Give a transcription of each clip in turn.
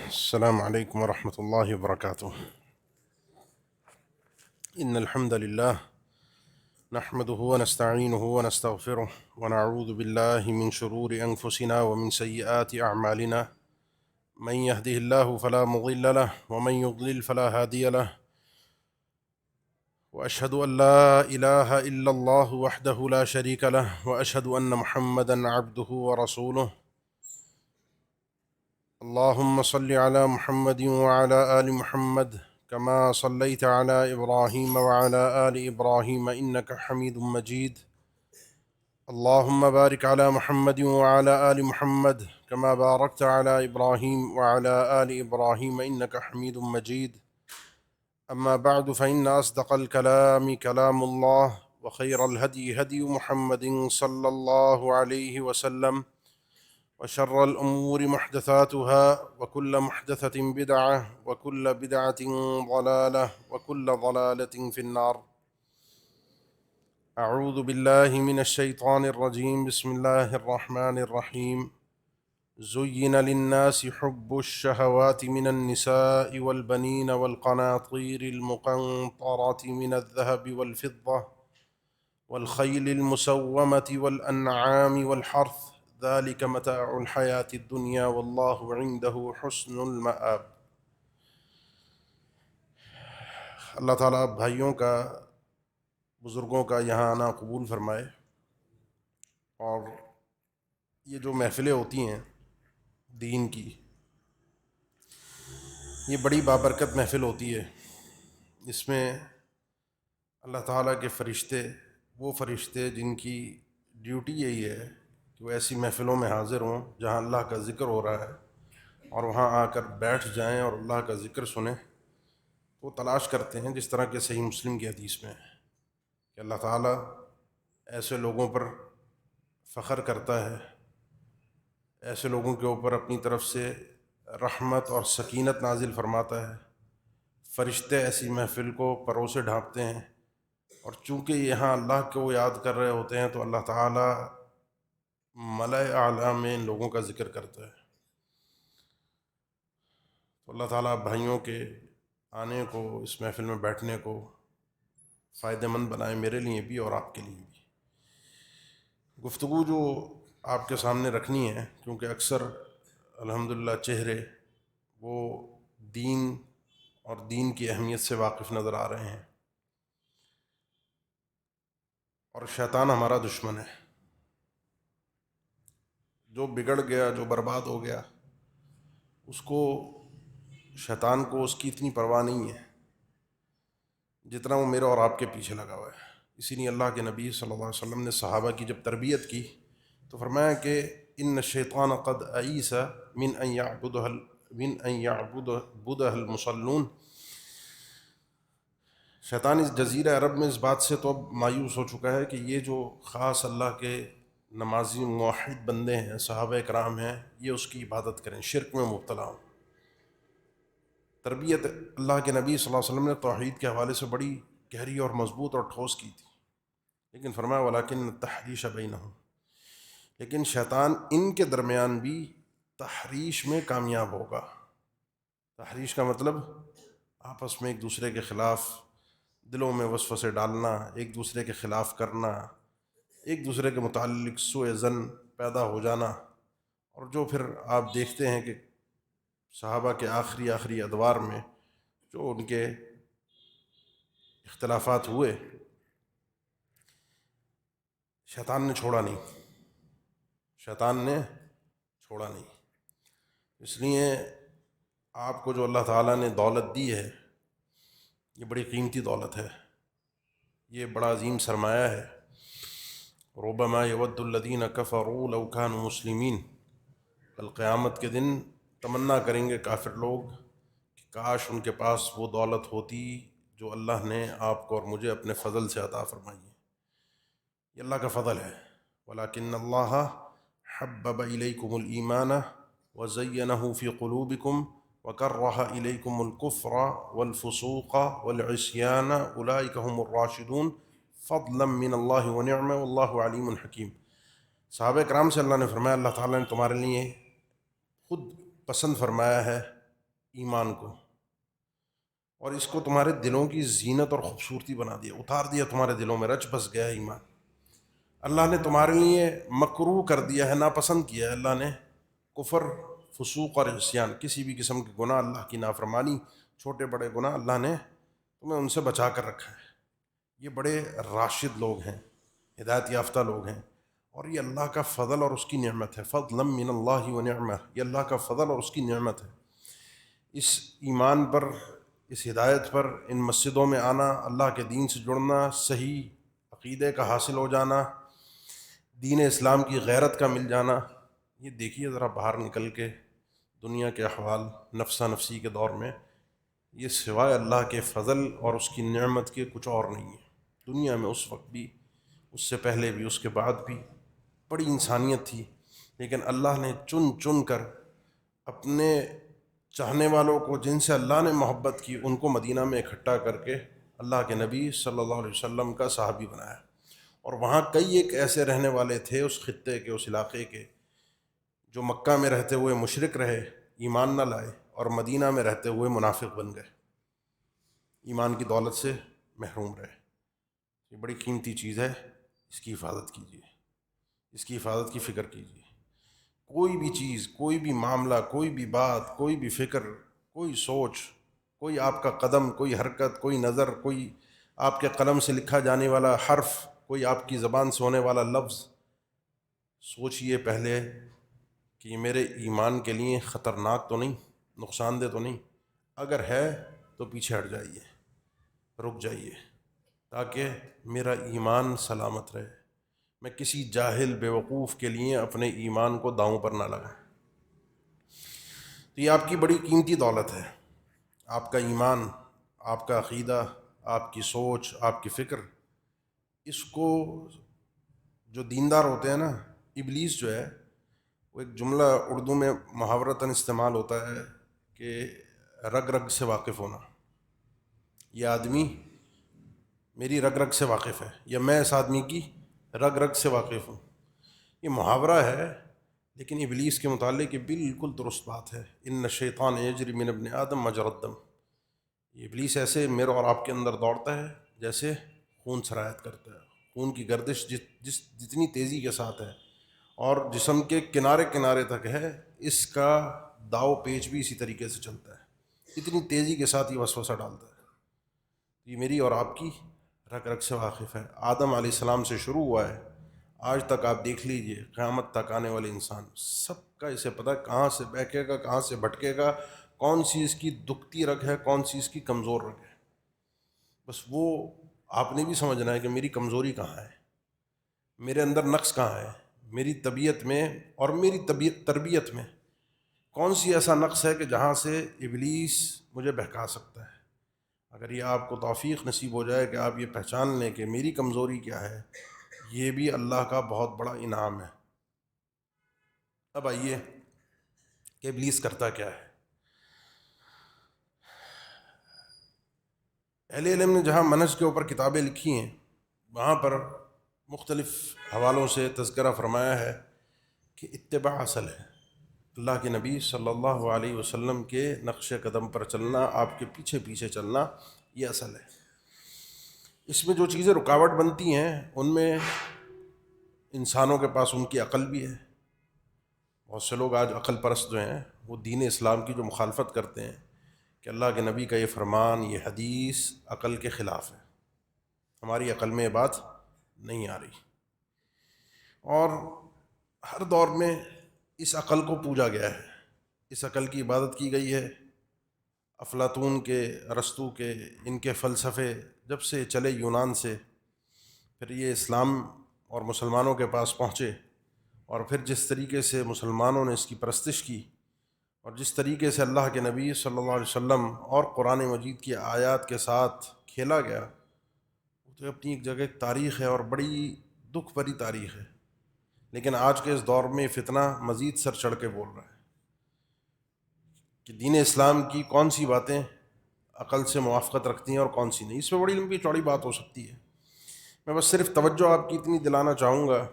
السلام عليكم ورحمة الله وبركاته. إن الحمد لله نحمده ونستعينه ونستغفره ونعوذ بالله من شرور أنفسنا ومن سيئات أعمالنا. من يهده الله فلا مضل له ومن يضلل فلا هادي له، وأشهد أن لا إله إلا الله وحده لا شريك له، وأشهد أن محمدًا عبده ورسوله. اللهم صل على محمد وعلى آل محمد كما صليت على إبراهيم وعلى آل إبراهيم إنك حميد مجيد. اللهم بارك على محمد وعلى آل محمد كما باركت على إبراهيم وعلى آل إبراهيم إنك حميد مجيد. أما بعد، فإن أصدق الكلام كلام الله، وخير الهدي هدي محمد صلى الله عليه وسلم، وشر الأمور محدثاتها، وكل محدثة بدعة، وكل بدعة ضلالة، وكل ضلالة في النار. أعوذ بالله من الشيطان الرجيم. بسم الله الرحمن الرحيم. زين للناس حب الشهوات من النساء والبنين والقناطير المقنطرة من الذهب والفضة والخيل المسومة والأنعام والحرث، ذلك متاع الحیاة الدنیا واللہ عنده حسن المآب۔ اللہ تعالیٰ بھائیوں کا، بزرگوں کا یہاں آنا قبول فرمائے، اور یہ جو محفلیں ہوتی ہیں دین کی، یہ بڑی بابرکت محفل ہوتی ہے۔ اس میں اللہ تعالیٰ کے فرشتے، وہ فرشتے جن کی ڈیوٹی یہی ہے کہ وہ ایسی محفلوں میں حاضر ہوں جہاں اللہ کا ذکر ہو رہا ہے، اور وہاں آ کر بیٹھ جائیں اور اللہ کا ذکر سنیں، وہ تلاش کرتے ہیں، جس طرح کہ صحیح مسلم کی حدیث میں ہے کہ اللہ تعالیٰ ایسے لوگوں پر فخر کرتا ہے، ایسے لوگوں کے اوپر اپنی طرف سے رحمت اور سکینت نازل فرماتا ہے۔ فرشتے ایسی محفل کو پروں سے ڈھانپتے ہیں، اور چونکہ یہاں اللہ کو یاد کر رہے ہوتے ہیں تو اللہ تعالیٰ ملائے اعلیٰ میں ان لوگوں کا ذکر کرتا ہے۔ تو اللہ تعالیٰ بھائیوں کے آنے کو، اس محفل میں بیٹھنے کو فائدہ مند بنائے، میرے لیے بھی اور آپ کے لیے بھی۔ گفتگو جو آپ کے سامنے رکھنی ہے، کیونکہ اکثر الحمدللہ چہرے وہ دین اور دین کی اہمیت سے واقف نظر آ رہے ہیں، اور شیطان ہمارا دشمن ہے۔ جو بگڑ گیا، جو برباد ہو گیا، اس کو، شیطان کو اس کی اتنی پرواہ نہیں ہے جتنا وہ میرے اور آپ کے پیچھے لگا ہوا ہے۔ اسی لیے اللہ کے نبی صلی اللہ علیہ وسلم نے صحابہ کی جب تربیت کی تو فرمایا کہ ان الشیطان قد ایس من ان یعبدہ المصلون۔ شیطان اس جزیرہ عرب میں اس بات سے تو اب مایوس ہو چکا ہے کہ یہ جو خاص اللہ کے نمازی موحد بندے ہیں، صحابہ کرام ہیں، یہ اس کی عبادت کریں، شرک میں مبتلا ہوں۔ تربیت اللہ کے نبی صلی اللہ علیہ وسلم نے توحید کے حوالے سے بڑی گہری اور مضبوط اور ٹھوس کی تھی، لیکن فرمایا وَلَكِنَّ التَّحْرِيشَ بَيْنَهُمْ، لیکن شیطان ان کے درمیان بھی تحریش میں کامیاب ہوگا۔ تحریش کا مطلب آپس میں ایک دوسرے کے خلاف دلوں میں وسوسے ڈالنا، ایک دوسرے کے خلاف کرنا، ایک دوسرے کے متعلق سوء ظن پیدا ہو جانا، اور جو پھر آپ دیکھتے ہیں کہ صحابہ کے آخری ادوار میں جو ان کے اختلافات ہوئے، شیطان نے چھوڑا نہیں، شیطان نے چھوڑا نہیں۔ اس لیے آپ کو جو اللہ تعالیٰ نے دولت دی ہے، یہ بڑی قیمتی دولت ہے، یہ بڑا عظیم سرمایہ ہے۔ ربما یود الذین کفروا لو کانوا مسلمین، کل قیامت کے دن تمنا کریں گے کافر لوگ کہ کاش ان کے پاس وہ دولت ہوتی جو اللہ نے آپ کو اور مجھے اپنے فضل سے عطا فرمائی ہے۔ یہ اللہ کا فضل ہے۔ وَلَكِنَّ اللَّهَ حَبَّبَ إِلَيْكُمُ الْإِيمَانَ وَزَيَّنَهُ فِي قُلُوبِكُمْ وَكَرَّهَ إِلَيْكُمُ الْكُفْرَ وَالْفُسُوقَ وَالْعِصْيَانَ أُولَٰئِكَ هُمُ الرَّاشِدُونَ فَضْلًا مِّنَ اللَّهِ وَنِعْمَةً وَاللَّهُ عَلِيمٌ حَكِيمٌ۔ صحابہ کرام سے اللہ نے فرمایا، اللہ تعالیٰ نے تمہارے لیے خود پسند فرمایا ہے ایمان کو، اور اس کو تمہارے دلوں کی زینت اور خوبصورتی بنا دیا، اتار دیا تمہارے دلوں میں، رچ بس گیا ایمان۔ اللہ نے تمہارے لیے مکروہ کر دیا ہے، ناپسند کیا ہے اللہ نے کفر، فسوق اور عصیان، کسی بھی قسم کے گناہ، اللہ کی نافرمانی، چھوٹے بڑے گناہ اللہ نے تمہیں ان سے بچا کر رکھا ہے۔ یہ بڑے راشد لوگ ہیں، ہدایت یافتہ لوگ ہیں، اور یہ اللہ کا فضل اور اس کی نعمت ہے۔ فضلا من اللہ و نعمہ، یہ اللہ کا فضل اور اس کی نعمت ہے۔ اس ایمان پر، اس ہدایت پر، ان مسجدوں میں آنا، اللہ کے دین سے جڑنا، صحیح عقیدے کا حاصل ہو جانا، دین اسلام کی غیرت کا مل جانا، یہ دیکھیے ذرا باہر نکل کے دنیا کے احوال نفسہ نفسی کے دور میں، یہ سوائے اللہ کے فضل اور اس کی نعمت کے کچھ اور نہیں ہے۔ دنیا میں اس وقت بھی، اس سے پہلے بھی، اس کے بعد بھی بڑی انسانیت تھی، لیکن اللہ نے چن چن کر اپنے چاہنے والوں کو، جن سے اللہ نے محبت کی، ان کو مدینہ میں اکٹھا کر کے اللہ کے نبی صلی اللہ علیہ وسلم کا صحابی بنایا۔ اور وہاں کئی ایک ایسے رہنے والے تھے اس خطے کے، اس علاقے کے، جو مکہ میں رہتے ہوئے مشرک رہے، ایمان نہ لائے، اور مدینہ میں رہتے ہوئے منافق بن گئے، ایمان کی دولت سے محروم رہے۔ یہ بڑی قیمتی چیز ہے، اس کی حفاظت کیجیے، اس کی حفاظت کی فکر کیجیے۔ کوئی بھی چیز، کوئی بھی معاملہ، کوئی بھی بات، کوئی بھی فکر، کوئی سوچ، کوئی آپ کا قدم، کوئی حرکت، کوئی نظر، کوئی آپ کے قلم سے لکھا جانے والا حرف، کوئی آپ کی زبان سے ہونے والا لفظ، سوچئے پہلے کہ یہ میرے ایمان کے لیے خطرناک تو نہیں، نقصان دہ تو نہیں۔ اگر ہے تو پیچھے ہٹ جائیے، رک جائیے، تاکہ میرا ایمان سلامت رہے، میں کسی جاہل بیوقوف کے لیے اپنے ایمان کو داؤں پر نہ لگاؤں۔ تو یہ آپ کی بڑی قیمتی دولت ہے، آپ کا ایمان، آپ کا عقیدہ، آپ کی سوچ، آپ کی فکر۔ اس کو جو دیندار ہوتے ہیں نا، ابلیس جو ہے، وہ ایک جملہ اردو میں محاورتاً استعمال ہوتا ہے کہ رگ رگ سے واقف ہونا۔ یہ آدمی میری رگ رگ سے واقف ہے، یا میں اس آدمی کی رگ رگ سے واقف ہوں۔ یہ محاورہ ہے، لیکن ابلیس کے متعلق یہ بالکل درست بات ہے۔ ان الشیطان یجری من ابن آدم مجری الدم، یہ ابلیس ایسے میرے اور آپ کے اندر دوڑتا ہے جیسے خون سرایت کرتا ہے۔ خون کی گردش جتنی تیزی کے ساتھ ہے، اور جسم کے کنارے کنارے تک ہے، اس کا داؤ پیچ بھی اسی طریقے سے چلتا ہے، اتنی تیزی کے ساتھ یہ وسوسہ ڈالتا ہے۔ یہ میری اور آپ کی رگ رگ سے واقف ہے، آدم علیہ السلام سے شروع ہوا ہے، آج تک آپ دیکھ لیجئے، قیامت تک آنے والے انسان سب کا اسے پتہ ہے کہاں سے بہکے گا، کہاں سے بھٹکے گا، کون سی اس کی دکھتی رگ ہے، کون سی اس کی کمزور رگ ہے۔ بس وہ آپ نے بھی سمجھنا ہے کہ میری کمزوری کہاں ہے، میرے اندر نقص کہاں ہے، میری طبیعت میں اور میری تربیت میں کون سی ایسا نقص ہے کہ جہاں سے ابلیس مجھے بہکا سکتا ہے۔ اگر یہ آپ کو توفیق نصیب ہو جائے کہ آپ یہ پہچان لیں کہ میری کمزوری کیا ہے، یہ بھی اللہ کا بہت بڑا انعام ہے۔ اب آئیے کہ ابلیس کرتا کیا ہے۔ اہل علم نے جہاں منہج کے اوپر کتابیں لکھی ہیں، وہاں پر مختلف حوالوں سے تذکرہ فرمایا ہے کہ اتباع اصل ہے، اللہ کے نبی صلی اللہ علیہ وسلم کے نقش قدم پر چلنا، آپ کے پیچھے پیچھے چلنا، یہ اصل ہے۔ اس میں جو چیزیں رکاوٹ بنتی ہیں، ان میں انسانوں کے پاس ان کی عقل بھی ہے۔ بہت سے لوگ آج عقل پرست جو ہیں، وہ دین اسلام کی جو مخالفت کرتے ہیں کہ اللہ کے نبی کا یہ فرمان، یہ حدیث عقل کے خلاف ہے، ہماری عقل میں یہ بات نہیں آ رہی۔ اور ہر دور میں اس عقل کو پوجا گیا ہے، اس عقل کی عبادت کی گئی ہے۔ افلاطون کے، ارسطو کے، ان کے فلسفے جب سے چلے یونان سے، پھر یہ اسلام اور مسلمانوں کے پاس پہنچے، اور پھر جس طریقے سے مسلمانوں نے اس کی پرستش کی، اور جس طریقے سے اللہ کے نبی صلی اللہ علیہ وسلم اور قرآن مجید کی آیات کے ساتھ کھیلا گیا، وہ تو اپنی ایک جگہ ایک تاریخ ہے، اور بڑی دکھ بھری تاریخ ہے۔ لیکن آج کے اس دور میں یہ فتنہ مزید سر چڑھ کے بول رہا ہے کہ دین اسلام کی کون سی باتیں عقل سے موافقت رکھتی ہیں اور کون سی نہیں۔ اس میں بڑی لمبی چوڑی بات ہو سکتی ہے، میں بس صرف توجہ آپ کی اتنی دلانا چاہوں گا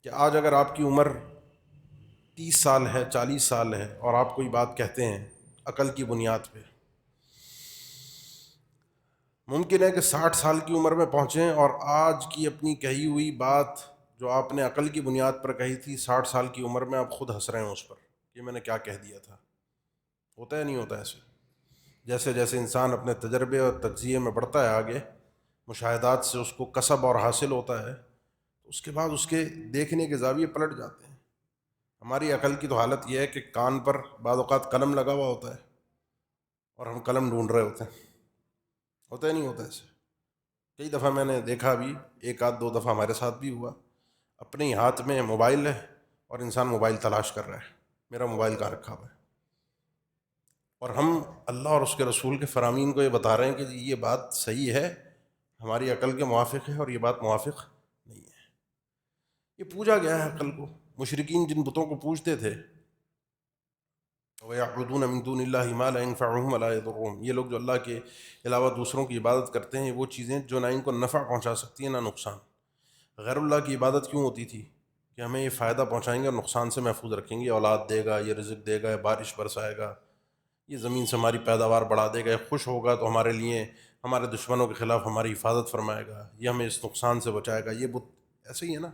کہ آج اگر آپ کی عمر 30 سال ہے، 40 سال ہے، اور آپ کوئی بات کہتے ہیں عقل کی بنیاد پہ، ممکن ہے کہ 60 سال کی عمر میں پہنچیں اور آج کی اپنی کہی ہوئی بات جو آپ نے عقل کی بنیاد پر کہی تھی 60 سال کی عمر میں آپ خود ہنس رہے ہیں اس پر کہ میں نے کیا کہہ دیا تھا. ہوتا ہے نہیں ہوتا ایسے؟ جیسے جیسے انسان اپنے تجربے اور تجزیے میں بڑھتا ہے آگے، مشاہدات سے اس کو کسب اور حاصل ہوتا ہے، تو اس کے بعد اس کے دیکھنے کے زاویے پلٹ جاتے ہیں. ہماری عقل کی تو حالت یہ ہے کہ کان پر بعض اوقات قلم لگا ہوا ہوتا ہے اور ہم قلم ڈھونڈ رہے ہوتے ہیں. ہوتا ہے نہیں ہوتا ایسے؟ کئی دفعہ میں نے دیکھا بھی، ایک آدھ دو دفعہ ہمارے ساتھ بھی ہوا، اپنے ہی ہاتھ میں موبائل ہے اور انسان موبائل تلاش کر رہا ہے، میرا موبائل کہاں رکھا ہوا ہے، اور ہم اللہ اور اس کے رسول کے فرامین کو یہ بتا رہے ہیں کہ یہ بات صحیح ہے، ہماری عقل کے موافق ہے، اور یہ بات موافق نہیں ہے. یہ پوجا گیا ہے عقل کو. مشرکین جن بتوں کو پوجتے تھے، وَيَعْبُدُونَ مِن دُونِ اللَّهِ مَا لَا يَنفَعُهُمْ وَلَا يَضُرُّهُمْ، یہ لوگ جو اللہ کے علاوہ دوسروں کی عبادت کرتے ہیں وہ چیزیں جو نہ ان کو نفع پہنچا سکتی ہیں نہ نقصان. غیر اللہ کی عبادت کیوں ہوتی تھی؟ کہ ہمیں یہ فائدہ پہنچائیں گے اور نقصان سے محفوظ رکھیں گے، اولاد دے گا، یہ رزق دے گا، یہ بارش برسائے گا، یہ زمین سے ہماری پیداوار بڑھا دے گا، یہ خوش ہوگا تو ہمارے لیے ہمارے دشمنوں کے خلاف ہماری حفاظت فرمائے گا، یہ ہمیں اس نقصان سے بچائے گا. یہ بت ایسے ہی ہے نا.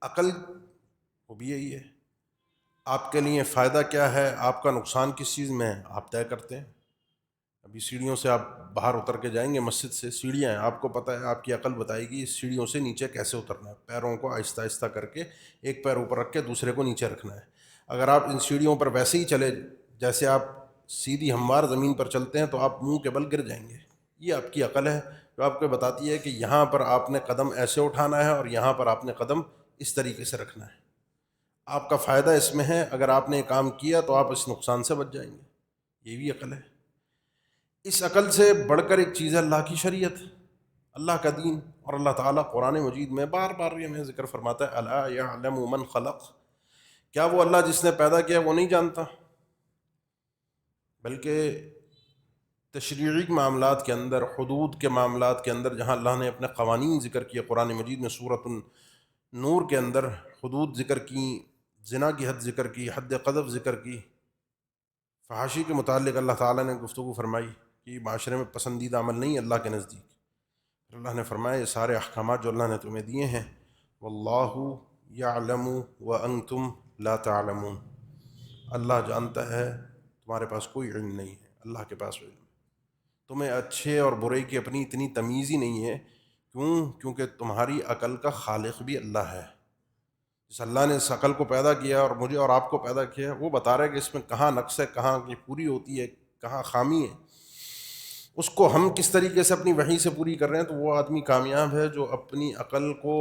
عقل وہ بھی یہی ہے. آپ کے لیے فائدہ کیا ہے، آپ کا نقصان کس چیز میں ہے، آپ طے کرتے ہیں. ابھی سیڑھیوں سے آپ باہر اتر کے جائیں گے، مسجد سے سیڑھیاں ہیں، آپ کو پتہ ہے، آپ کی عقل بتائے گی اس سیڑھیوں سے نیچے کیسے اترنا ہے. پیروں کو آہستہ آہستہ کر کے ایک پیر اوپر رکھ کے دوسرے کو نیچے رکھنا ہے. اگر آپ ان سیڑھیوں پر ویسے ہی چلے جیسے آپ سیدھی ہموار زمین پر چلتے ہیں تو آپ منہ کے بل گر جائیں گے. یہ آپ کی عقل ہے جو آپ کو بتاتی ہے کہ یہاں پر آپ نے قدم ایسے اٹھانا ہے اور یہاں پر آپ نے قدم اس طریقے سے رکھنا ہے. آپ کا فائدہ اس میں ہے، اگر آپ نے کام کیا تو آپ اس نقصان سے بچ جائیں گے. یہ بھی عقل ہے. اس عقل سے بڑھ کر ایک چیز ہے اللہ کی شریعت، اللہ کا دین. اور اللہ تعالیٰ قرآن مجید میں بار بار یہ ہمیں ذکر فرماتا ہے، الا یعلم من خلق، کیا وہ اللہ جس نے پیدا کیا وہ نہیں جانتا؟ بلکہ تشریعی معاملات کے اندر، حدود کے معاملات کے اندر جہاں اللہ نے اپنے قوانین ذکر کیے، قرآن مجید میں سورۃ النور کے اندر حدود ذکر کی، زنا کی حد ذکر کی، حد قذف ذکر کی، فحاشی کے متعلق اللہ تعالیٰ نے گفتگو فرمائی کہ یہ معاشرے میں پسندیدہ عمل نہیں اللہ کے نزدیک. اللہ نے فرمایا یہ سارے احکامات جو اللہ نے تمہیں دیے ہیں، واللہ یعلم وانتم لا تعلمون، اللہ جانتا ہے، تمہارے پاس کوئی علم نہیں ہے، اللہ کے پاس علم ہے. تمہیں اچھے اور برے کی اپنی اتنی تمیز ہی نہیں ہے. کیوں؟ کیونکہ تمہاری عقل کا خالق بھی اللہ ہے. جس اللہ نے اس عقل کو پیدا کیا اور مجھے اور آپ کو پیدا کیا، وہ بتا رہا ہے کہ اس میں کہاں نقص ہے، کہاں یہ پوری ہوتی ہے، کہاں خامی ہے. اس کو ہم کس طریقے سے اپنی وحی سے پوری کر رہے ہیں. تو وہ آدمی کامیاب ہے جو اپنی عقل کو،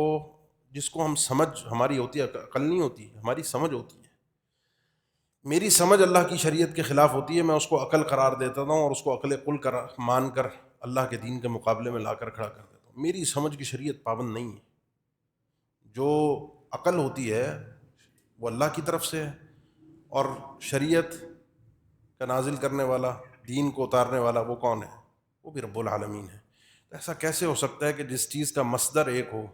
جس کو ہم سمجھ ہماری ہوتی ہے، عقل نہیں ہوتی، ہماری سمجھ ہوتی ہے. میری سمجھ اللہ کی شریعت کے خلاف ہوتی ہے، میں اس کو عقل قرار دیتا ہوں اور اس کو عقل کل مان کر اللہ کے دین کے مقابلے میں لا کر کھڑا کر دیتا ہوں. میری سمجھ کی شریعت پابند نہیں ہے. جو عقل ہوتی ہے وہ اللہ کی طرف سے ہے، اور شریعت کا نازل کرنے والا، دین کو اتارنے والا وہ کون ہے؟ وہ بھی رب العالمین ہے. ایسا کیسے ہو سکتا ہے کہ جس چیز کا مصدر ایک ہو،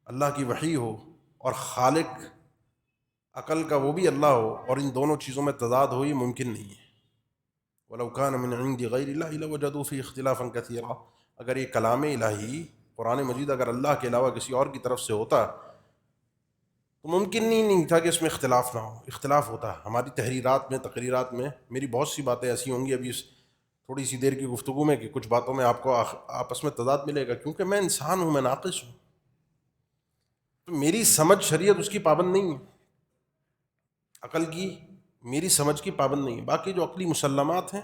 اللہ کی وحی ہو، اور خالق عقل کا وہ بھی اللہ ہو، اور ان دونوں چیزوں میں تضاد ہو؟ یہ ممکن نہیں ہے. وَلَوْ كَانَ مِنْ عِنْدِ غَيْرِ اللَّهِ لَوَجَدُوا فِيهِ اخْتِلَافًا كَثِيرًا، اگر یہ کلام الہی قرآن مجید اگر اللہ کے علاوہ کسی اور کی طرف سے ہوتا تو ممکن نہیں تھا کہ اس میں اختلاف نہ ہو. اختلاف ہوتا ہے. ہماری تحریرات میں، تقریرات میں میری بہت سی باتیں ایسی ہوں گی ابھی اس تھوڑی سی دیر کی گفتگو میں کہ کچھ باتوں میں آپ کو آپس میں تضاد ملے گا، کیونکہ میں انسان ہوں، میں ناقص ہوں. تو میری سمجھ شریعت اس کی پابند نہیں ہے، عقل کی میری سمجھ کی پابند نہیں ہے. باقی جو عقلی مسلمات ہیں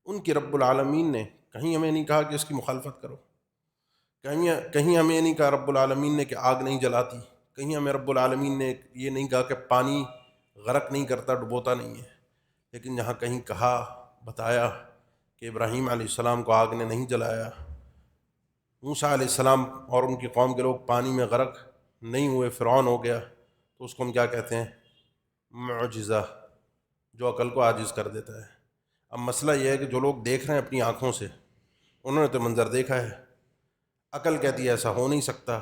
ان کی رب العالمین نے کہیں ہمیں نہیں کہا کہ اس کی مخالفت کرو، کہیں ہمیں نہیں کہا رب العالمین نے کہ آگ نہیں جلاتی، کہیں ہمیں رب العالمین نے یہ نہیں کہا کہ پانی غرق نہیں کرتا، ڈبوتا نہیں ہے. لیکن جہاں کہیں کہا، بتایا کہ ابراہیم علیہ السلام کو آگ نے نہیں جلایا، موسیٰ علیہ السلام اور ان کی قوم کے لوگ پانی میں غرق نہیں ہوئے، فرعون ہو گیا، تو اس کو ہم کیا کہتے ہیں؟ معجزہ، جو عقل کو عاجز کر دیتا ہے. اب مسئلہ یہ ہے کہ جو لوگ دیکھ رہے ہیں اپنی آنکھوں سے، انہوں نے تو منظر دیکھا ہے، عقل کہتی ہے ایسا ہو نہیں سکتا،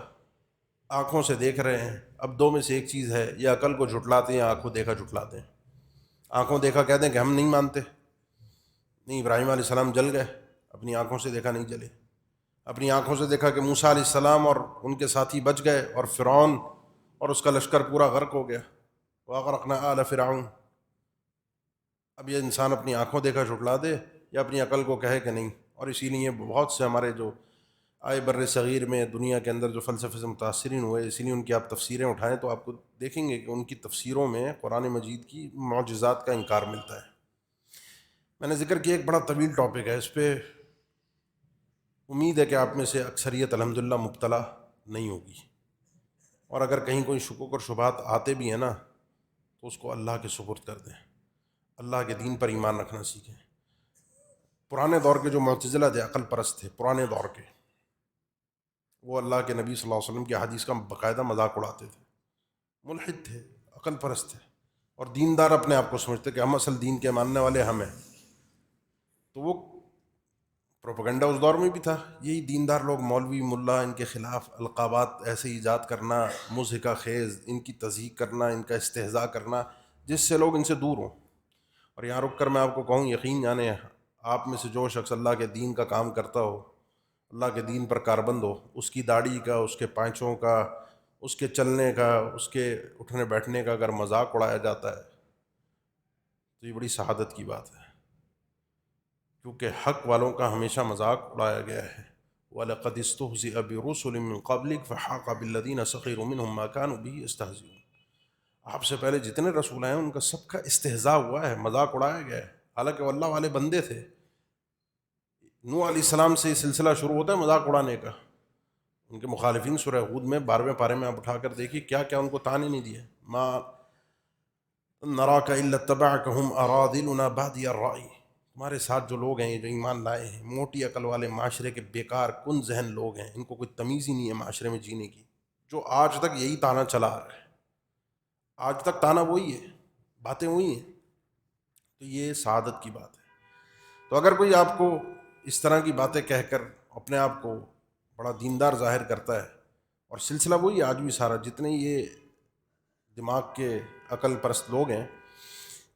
آنکھوں سے دیکھ رہے ہیں. اب دو میں سے ایک چیز ہے، یا عقل کو جھٹلاتے ہیں یا آنکھوں دیکھا جھٹلاتے ہیں. آنکھوں دیکھا کہتے ہیں کہ ہم نہیں مانتے، نہیں ابراہیم علیہ السلام جل گئے، اپنی آنکھوں سے دیکھا نہیں جلے. اپنی آنکھوں سے دیکھا کہ موسیٰ علیہ السلام اور ان کے ساتھی بچ گئے اور فرعون اور اس کا لشکر پورا غرق ہو گیا. وَأَغْرَقْنَا آلَ فِرْعَوْنَ. اب یہ انسان اپنی آنکھوں دیکھا جھٹلا دے یا اپنی عقل کو کہے کہ نہیں. اور اسی لیے بہت سے ہمارے جو آئے بر صغیر میں دنیا کے اندر جو فلسفے سے متاثرین ہوئے، اسی لیے ان کی آپ تفسیریں اٹھائیں تو آپ کو دیکھیں گے کہ ان کی تفسیروں میں قرآن مجید کی معجزات کا انکار ملتا ہے. میں نے ذکر کیا ایک بڑا طویل ٹاپک ہے، اس پہ امید ہے کہ آپ میں سے اکثریت الحمدللہ مبتلا نہیں ہوگی. اور اگر کہیں کوئی شکوک اور شبہات آتے بھی ہیں نا تو اس کو اللہ کے سپرد کر دیں، اللہ کے دین پر ایمان رکھنا سیکھیں. پرانے دور کے جو معتزلہ تھے، عقل پرست تھے پرانے دور کے، وہ اللہ کے نبی صلی اللہ علیہ وسلم کی حدیث کا باقاعدہ مذاق اڑاتے تھے. ملحد تھے، عقل پرست تھے، اور دیندار اپنے آپ کو سمجھتے کہ ہم اصل دین کے ماننے والے ہم ہیں. تو وہ پروپیگنڈا اس دور میں بھی تھا. یہی دیندار لوگ مولوی ملا ان کے خلاف القابات ایسے ایجاد کرنا، مضحکہ خیز، ان کی تضحیک کرنا، ان کا استہزاء کرنا، جس سے لوگ ان سے دور ہوں. اور یہاں رک کر میں آپ کو کہوں، یقین جانے آپ میں سے جو شخص اللہ کے دین کا کام کرتا ہو، اللہ کے دین پر کاربند ہو، اس کی داڑھی کا، اس کے پانچوں کا، اس کے چلنے کا، اس کے اٹھنے بیٹھنے کا اگر مذاق اڑایا جاتا ہے تو یہ بڑی سعادت کی بات ہے، کیونکہ حق والوں کا ہمیشہ مذاق اڑایا گیا ہے. وَلَقَدِ اسْتُهْزِئَ بِرُسُلٍ مِّن قَبْلِكَ فَحَاقَ بِالَّذِينَ سَخِرُوا مِنْهُم مَّا كَانُوا بِهِ يَسْتَهْزِئُونَ. آپ سے پہلے جتنے رسول آئے ہیں ان کا سب کا استہزاء ہوا ہے، مذاق اڑایا گیا ہے، حالانکہ وہ اللہ والے بندے تھے. نوح علیہ السلام سے یہ سلسلہ شروع ہوتا ہے مذاق اڑانے کا. ان کے مخالفین سورہ ہود میں 12ویں پارے میں آپ اٹھا کر دیکھیے کیا کیا ان کو تانے نہیں دیے. ما نراک الا اتبعک ہم ارادلنا بادی الرأی. ہمارے ساتھ جو لوگ ہیں جو ایمان لائے ہیں، موٹی عقل والے معاشرے کے بیکار کن ذہن لوگ ہیں، ان کو کوئی تمیز ہی نہیں ہے معاشرے میں جینے کی، جو آج تک یہی تانا چلا آ رہا ہے. آج تک تانا وہی ہے، باتیں وہی ہیں. تو یہ سعادت کی بات ہے. تو اگر کوئی آپ کو اس طرح کی باتیں کہہ کر اپنے آپ کو بڑا دیندار ظاہر کرتا ہے، اور سلسلہ وہی ہے آج بھی سارا، جتنے یہ دماغ کے عقل پرست لوگ ہیں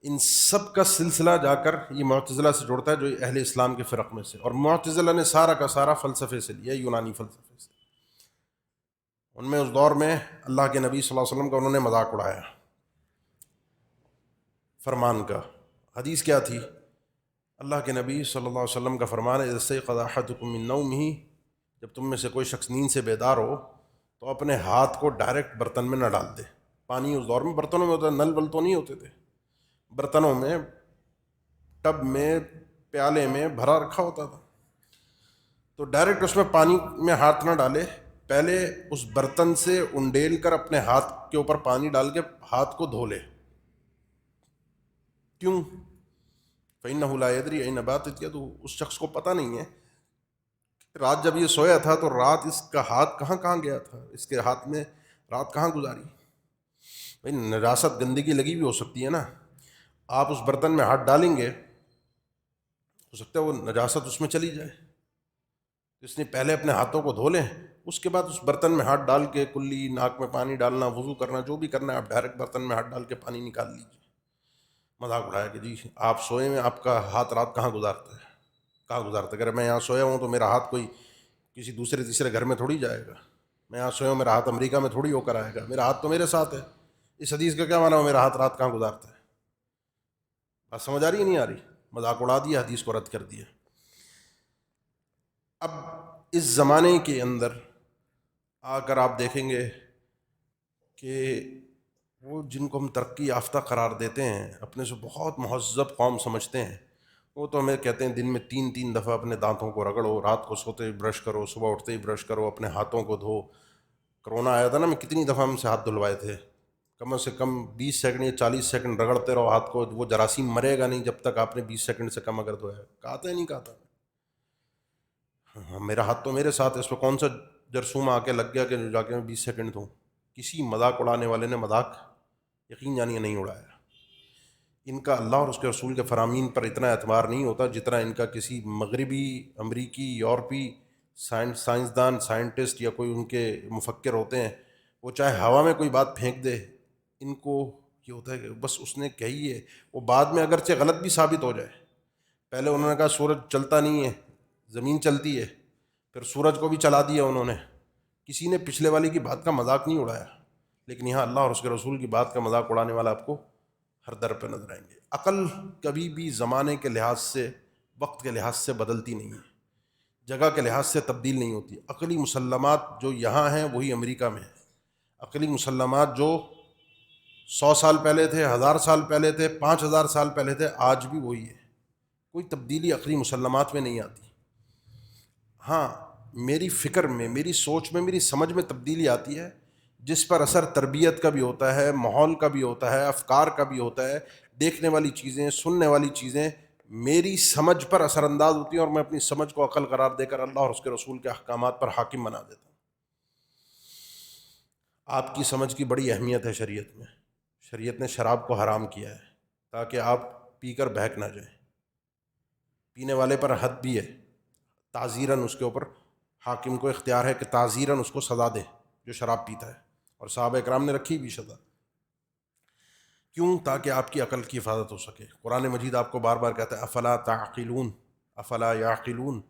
ان سب کا سلسلہ جا کر یہ معتزلہ سے جڑتا ہے، جو اہل اسلام کے فرق میں سے. اور معتزلہ نے سارا کا سارا فلسفے سے لیا، یونانی فلسفے سے. ان میں اس دور میں اللہ کے نبی صلی اللہ علیہ وسلم کا انہوں نے مذاق اڑایا، فرمان کا. حدیث کیا تھی؟ اللہ کے نبی صلی اللہ علیہ وسلم کا فرمان ہے، اذا استيقظ احدكم من نومه، جب تم میں سے کوئی شخص نیند سے بیدار ہو تو اپنے ہاتھ کو ڈائریکٹ برتن میں نہ ڈال دے. پانی اس دور میں برتنوں میں ہوتا ہے، نل ول تو نہیں ہوتے تھے، برتنوں میں، ٹب میں، پیالے میں بھرا رکھا ہوتا تھا. تو ڈائریکٹ اس میں پانی میں ہاتھ نہ ڈالے، پہلے اس برتن سے انڈیل کر اپنے ہاتھ کے اوپر پانی ڈال کے ہاتھ کو دھو لے. کیوں؟ فَإِنَّهُ لَا يَدْرِي أَيْنَ بَاتَتْ يَدُهُ. اس شخص کو پتہ نہیں ہے رات جب یہ سویا تھا تو رات اس کا ہاتھ کہاں کہاں گیا تھا، اس کے ہاتھ میں رات کہاں گزاری. بھائی نجاست گندگی لگی بھی ہو سکتی ہے نا. آپ اس برتن میں ہاتھ ڈالیں گے، ہو سکتا ہے وہ نجاست اس میں چلی جائے. اس نے پہلے اپنے ہاتھوں کو دھو لیں، اس کے بعد اس برتن میں ہاتھ ڈال کے کلی ناک میں پانی ڈالنا، وضو کرنا، جو بھی کرنا ہے آپ ڈائریکٹ برتن میں ہاتھ ڈال کے پانی نکال لیجیے. مذاق اڑایا کہ جی آپ سوئے میں آپ کا ہاتھ رات کہاں گزارتا ہے، کہاں گزارتا ہے. اگر میں یہاں سویا ہوں تو میرا ہاتھ کوئی کسی دوسرے تیسرے گھر میں تھوڑی جائے گا. میں یہاں سویا ہوں، میرا ہاتھ امریکہ میں تھوڑی ہو کر آئے گا، میرا ہاتھ تو میرے ساتھ ہے. اس حدیث کا کیا معنی ہے میرا ہاتھ رات کہاں گزارتا ہے؟ بات سمجھ آ رہی ہے نہیں آ رہی؟ مذاق اڑا دیا، حدیث کو رد کر دیا. اب اس زمانے کے اندر آ کر آپ دیکھیں گے کہ وہ جن کو ہم ترقی یافتہ قرار دیتے ہیں، اپنے سے بہت مہذب قوم سمجھتے ہیں، وہ تو ہمیں کہتے ہیں دن میں 3 دفعہ اپنے دانتوں کو رگڑو، رات کو سوتے ہی برش کرو، صبح اٹھتے ہی برش کرو، اپنے ہاتھوں کو دھو. کرونا آیا تھا نا، میں کتنی دفعہ ہم سے ہاتھ دھلوائے تھے. کم سے کم 20 سیکنڈ یا 40 سیکنڈ رگڑتے رہو ہاتھ کو، وہ جراثیم مرے گا نہیں جب تک آپ نے 20 سیکنڈ سے کم اگر دھویا. کہتا ہے نہیں کہتا؟ میرا ہاتھ تو میرے ساتھ ہے، اس پہ کون سا جرثوم آ کے لگ گیا کہ جا کے میں 20 سیکنڈ دھوں. کسی مذاق اڑانے والے نے مذاق یقین جانیے نہیں اڑایا. ان کا اللہ اور اس کے رسول کے فرامین پر اتنا اعتبار نہیں ہوتا جتنا ان کا کسی مغربی، امریکی، یورپی سائنسدان، سائنٹسٹ یا کوئی ان کے مفکر ہوتے ہیں، وہ چاہے ہوا میں کوئی بات پھینک دے، ان کو یہ ہوتا ہے کہ بس اس نے کہی ہے، وہ بعد میں اگرچہ غلط بھی ثابت ہو جائے. پہلے انہوں نے کہا سورج چلتا نہیں ہے، زمین چلتی ہے، پھر سورج کو بھی چلا دیا انہوں نے. کسی نے پچھلے والی کی بات کا مذاق نہیں اڑایا. لیکن یہاں اللہ اور اس کے رسول کی بات کا مذاق اڑانے والا آپ کو ہر در پہ نظر آئیں گے. عقل کبھی بھی زمانے کے لحاظ سے، وقت کے لحاظ سے بدلتی نہیں ہے، جگہ کے لحاظ سے تبدیل نہیں ہوتی. عقلی مسلمات جو یہاں ہیں وہی امریکہ میں ہیں. عقلی مسلمات جو 100 سال پہلے تھے، 1000 سال پہلے تھے، 5000 سال پہلے تھے، آج بھی وہی ہے. کوئی تبدیلی عقلی مسلمات میں نہیں آتی. ہاں، میری فکر میں، میری سوچ میں، میری سمجھ میں تبدیلی آتی ہے، جس پر اثر تربیت کا بھی ہوتا ہے، ماحول کا بھی ہوتا ہے، افکار کا بھی ہوتا ہے. دیکھنے والی چیزیں، سننے والی چیزیں میری سمجھ پر اثر انداز ہوتی ہیں، اور میں اپنی سمجھ کو عقل قرار دے کر اللہ اور اس کے رسول کے احکامات پر حاکم بنا دیتا ہوں. آپ کی سمجھ کی بڑی اہمیت ہے شریعت میں. شریعت نے شراب کو حرام کیا ہے تاکہ آپ پی کر بہک نہ جائیں. پینے والے پر حد بھی ہے، تعزیراً اس کے اوپر حاکم کو اختیار ہے کہ تعزیراً اس کو سزا دے جو شراب پیتا ہے، اور صحابہ اکرام نے رکھی بھی سزا. کیوں؟ تاکہ آپ کی عقل کی حفاظت ہو سکے. قرآن مجید آپ کو بار بار کہتا ہے افلا تعقلون، افلا یعقلون،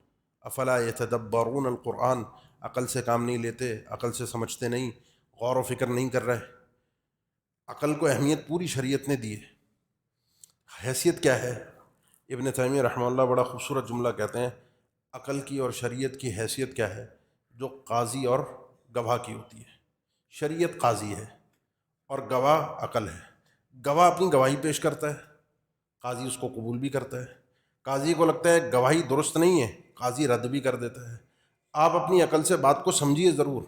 افلا یتدبرون القرآن. عقل سے کام نہیں لیتے، عقل سے سمجھتے نہیں، غور و فکر نہیں کر رہے. عقل کو اہمیت پوری شریعت نے دی ہے. حیثیت کیا ہے؟ ابن تیمیہ رحمہ اللہ بڑا خوبصورت جملہ کہتے ہیں، عقل کی اور شریعت کی حیثیت کیا ہے؟ جو قاضی اور گواہ کی ہوتی ہے. شریعت قاضی ہے اور گواہ عقل ہے. گواہ اپنی گواہی پیش کرتا ہے، قاضی اس کو قبول بھی کرتا ہے. قاضی کو لگتا ہے گواہی درست نہیں ہے، قاضی رد بھی کر دیتا ہے. آپ اپنی عقل سے بات کو سمجھیے ضرور،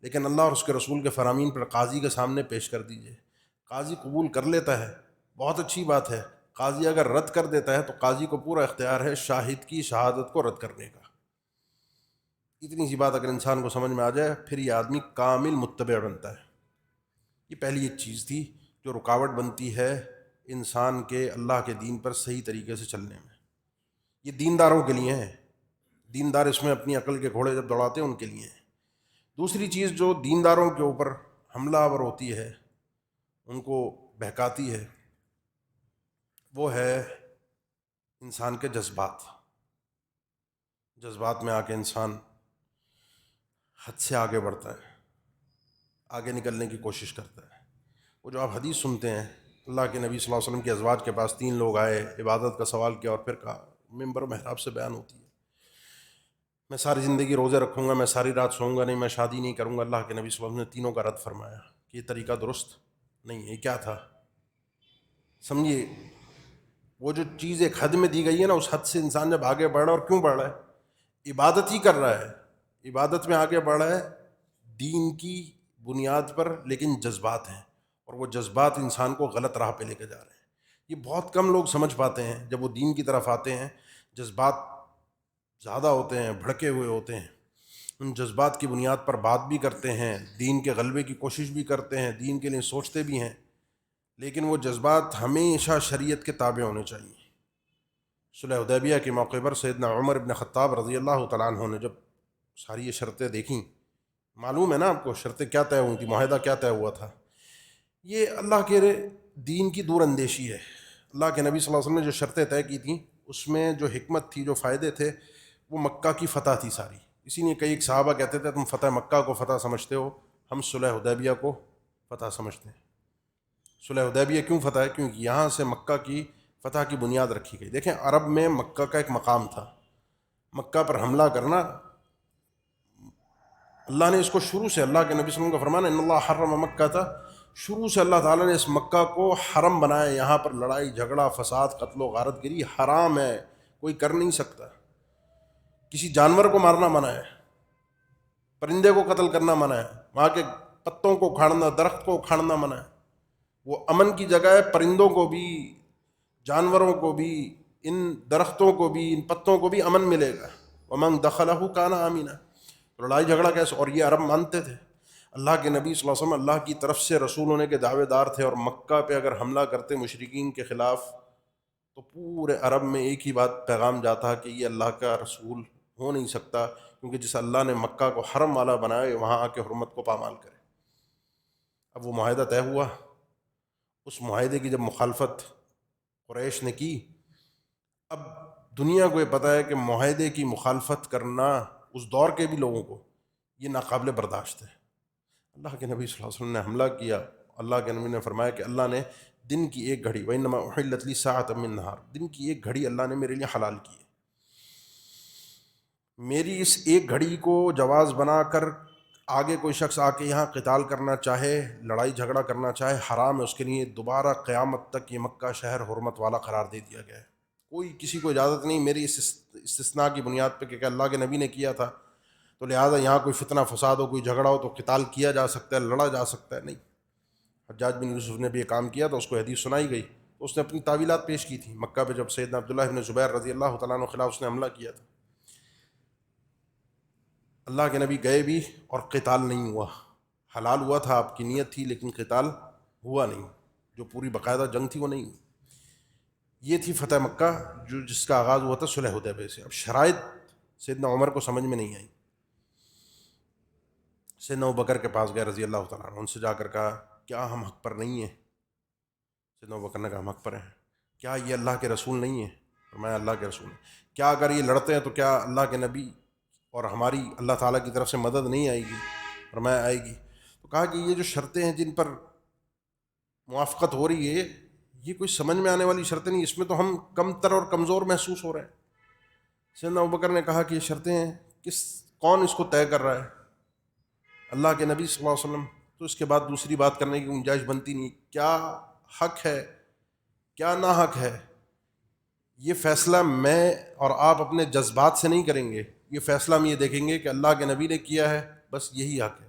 لیکن اللہ اور اس کے رسول کے فرامین پر قاضی کے سامنے پیش کر دیجئے. قاضی قبول کر لیتا ہے، بہت اچھی بات ہے. قاضی اگر رد کر دیتا ہے تو قاضی کو پورا اختیار ہے شاہد کی شہادت کو رد کرنے کا. اتنی سی بات اگر انسان کو سمجھ میں آ جائے، پھر یہ آدمی کامل متبع بنتا ہے. یہ پہلی ایک چیز تھی جو رکاوٹ بنتی ہے انسان کے اللہ کے دین پر صحیح طریقے سے چلنے میں. یہ دینداروں کے لیے ہیں، دیندار اس میں اپنی عقل کے گھوڑے جب دوڑاتے ہیں ان کے لیے ہیں. دوسری چیز جو دینداروں کے اوپر حملہ آور ہوتی ہے، ان کو بہکاتی ہے، وہ ہے انسان کے جذبات. جذبات میں آ کے انسان حد سے آگے بڑھتا ہے، آگے نکلنے کی کوشش کرتا ہے. وہ جو آپ حدیث سنتے ہیں، اللہ کے نبی صلی اللہ علیہ وسلم کے ازواج کے پاس 3 لوگ آئے، عبادت کا سوال کیا، اور پھر کہا، منبر و محراب سے بیان ہوتی ہے، میں ساری زندگی روزے رکھوں گا، میں ساری رات سوؤں گا نہیں، میں شادی نہیں کروں گا. اللہ کے نبی صلی اللہ علیہ وسلم نے تینوں کا رد فرمایا کہ یہ طریقہ درست نہیں ہے. یہ کیا تھا؟ سمجھیے، وہ جو چیز ایک حد میں دی گئی ہے نا، اس حد سے انسان جب آگے بڑھ رہا ہے، اور کیوں بڑھ رہا ہے؟ عبادت ہی کر رہا ہے، عبادت میں آگے بڑھ رہا ہے دین کی بنیاد پر، لیکن جذبات ہیں، اور وہ جذبات انسان کو غلط راہ پہ لے کے جا رہے ہیں. یہ بہت کم لوگ سمجھ پاتے ہیں. جب وہ دین کی طرف آتے ہیں، جذبات زیادہ ہوتے ہیں، بھڑکے ہوئے ہوتے ہیں، ان جذبات کی بنیاد پر بات بھی کرتے ہیں، دین کے غلبے کی کوشش بھی کرتے ہیں، دین کے لیے سوچتے بھی ہیں، لیکن وہ جذبات ہمیشہ شریعت کے تابع ہونے چاہیے. صلح حدیبیہ کے موقع پر سیدنا عمر بن خطاب رضی اللہ تعالیٰ عنہ نے جب ساری یہ شرطیں دیکھیں، معلوم ہے نا آپ کو شرطیں کیا طے ہوئی تھی، معاہدہ کیا طے ہوا تھا. یہ اللہ کے دین کی دور اندیشی ہے. اللہ کے نبی صلی اللہ علیہ وسلم نے جو شرطیں طے کی تھیں، اس میں جو حکمت تھی، جو فائدے تھے، وہ مکہ کی فتح تھی ساری. اسی لیے کئی ایک صحابہ کہتے تھے تم فتح مکہ کو فتح سمجھتے ہو، ہم صلح حدیبیہ کو فتح سمجھتے ہیں. صلح حدیبیہ کیوں فتح ہے؟ کیونکہ یہاں سے مکہ کی فتح کی بنیاد رکھی گئی. دیکھیں، عرب میں مکہ کا ایک مقام تھا. مکہ پر حملہ کرنا، اللہ نے اس کو شروع سے، اللہ کے نبی صلی اللہ علیہ وسلم کا فرمان ہے ان اللہ حرم مکہ تھا، شروع سے اللہ تعالیٰ نے اس مکہ کو حرم بنایا. یہاں پر لڑائی جھگڑا، فساد، قتل و غارت گری حرام ہے، کوئی کر نہیں سکتا. کسی جانور کو مارنا منع ہے، پرندے کو قتل کرنا منع ہے، وہاں کے پتوں کو اکھاڑنا، درخت کو اکھاڑنا منع ہے. وہ امن کی جگہ ہے، پرندوں کو بھی، جانوروں کو بھی، ان درختوں کو بھی، ان پتوں کو بھی امن ملے گا. ومن دخلہ کان آمنا. لڑائی جھگڑا کیسے؟ اور یہ عرب مانتے تھے. اللہ کے نبی صلی اللہ علیہ وسلم اللہ کی طرف سے رسول ہونے کے دعوے دار تھے، اور مکہ پہ اگر حملہ کرتے مشرکین کے خلاف تو پورے عرب میں ایک ہی بات پیغام جاتا کہ یہ اللہ کا رسول ہو نہیں سکتا، کیونکہ جس اللہ نے مکہ کو حرم والا بنایا، وہاں آ کے حرمت کو پامال کرے. اب وہ معاہدہ طے ہوا، اس معاہدے کی جب مخالفت قریش نے کی، اب دنیا کو یہ پتہ ہے کہ معاہدے کی مخالفت کرنا اس دور کے بھی لوگوں کو یہ ناقابل برداشت ہے۔ اللہ کے نبی صلی اللہ علیہ وسلم نے حملہ کیا، اللہ کے نبی نے فرمایا کہ اللہ نے دن کی ایک گھڑی، وَإِنَّمَا أُحِلَّتْ لِي سَاعَةٌ مِّن نَّهَارٍ، دن کی ایک گھڑی اللہ نے میرے لیے حلال کی ہے۔ میری اس ایک گھڑی کو جواز بنا کر آگے کوئی شخص آ کے یہاں قتال کرنا چاہے، لڑائی جھگڑا کرنا چاہے، حرام ہے اس کے لیے، دوبارہ قیامت تک یہ مکہ شہر حرمت والا قرار دے دیا گیا ہے۔ کوئی کسی کو اجازت نہیں میری اس استثناء کی بنیاد پہ کہ اللہ کے نبی نے کیا تھا تو لہٰذا یہاں کوئی فتنہ فساد ہو، کوئی جھگڑا ہو تو قتال کیا جا سکتا ہے، لڑا جا سکتا ہے، نہیں۔ حجاج بن یوسف نے بھی یہ کام کیا تو اس کو حدیث سنائی گئی تو اس نے اپنی تعویلات پیش کی تھی مکہ پہ، جب سیدنا عبداللہ بن زبیر رضی اللہ تعالیٰ عنہ کے خلاف اس نے حملہ کیا تھا۔ اللہ کے نبی گئے بھی اور قتال نہیں ہوا، حلال ہوا تھا، آپ کی نیت تھی، لیکن قتال ہوا نہیں، جو پوری باقاعدہ جنگ تھی وہ نہیں ہوئی۔ یہ تھی فتح مکہ جس کا آغاز ہوا تھا صلح حدیبیہ سے۔ اب شرائط سیدنا عمر کو سمجھ میں نہیں آئی، سیدنا ابوبکر کے پاس گئے رضی اللہ تعالیٰ عنہ، ان سے جا کر کہا کیا ہم حق پر نہیں ہیں؟ سیدنا ابوبکر نے کہا ہم حق پر ہیں۔ کیا یہ اللہ کے رسول نہیں ہیں؟ فرمایا اللہ کے رسول ہیں۔ کیا اگر یہ لڑتے ہیں تو کیا اللہ کے نبی اور ہماری اللہ تعالیٰ کی طرف سے مدد نہیں آئے گی؟ فرمایا آئے گی۔ تو کہا کہ یہ جو شرطیں ہیں جن پر موافقت ہو رہی ہے یہ کوئی سمجھ میں آنے والی شرطیں نہیں، اس میں تو ہم کم تر اور کمزور محسوس ہو رہے ہیں۔ سیدنا ابوبکر نے کہا کہ یہ شرطیں ہیں کون اس کو طے کر رہا ہے؟ اللہ کے نبی صلی اللہ علیہ وسلم۔ تو اس کے بعد دوسری بات کرنے کی گنجائش بنتی نہیں، کیا حق ہے کیا نا حق ہے، یہ فیصلہ میں اور آپ اپنے جذبات سے نہیں کریں گے، یہ فیصلہ ہم یہ دیکھیں گے کہ اللہ کے نبی نے کیا ہے، بس یہی حق ہے۔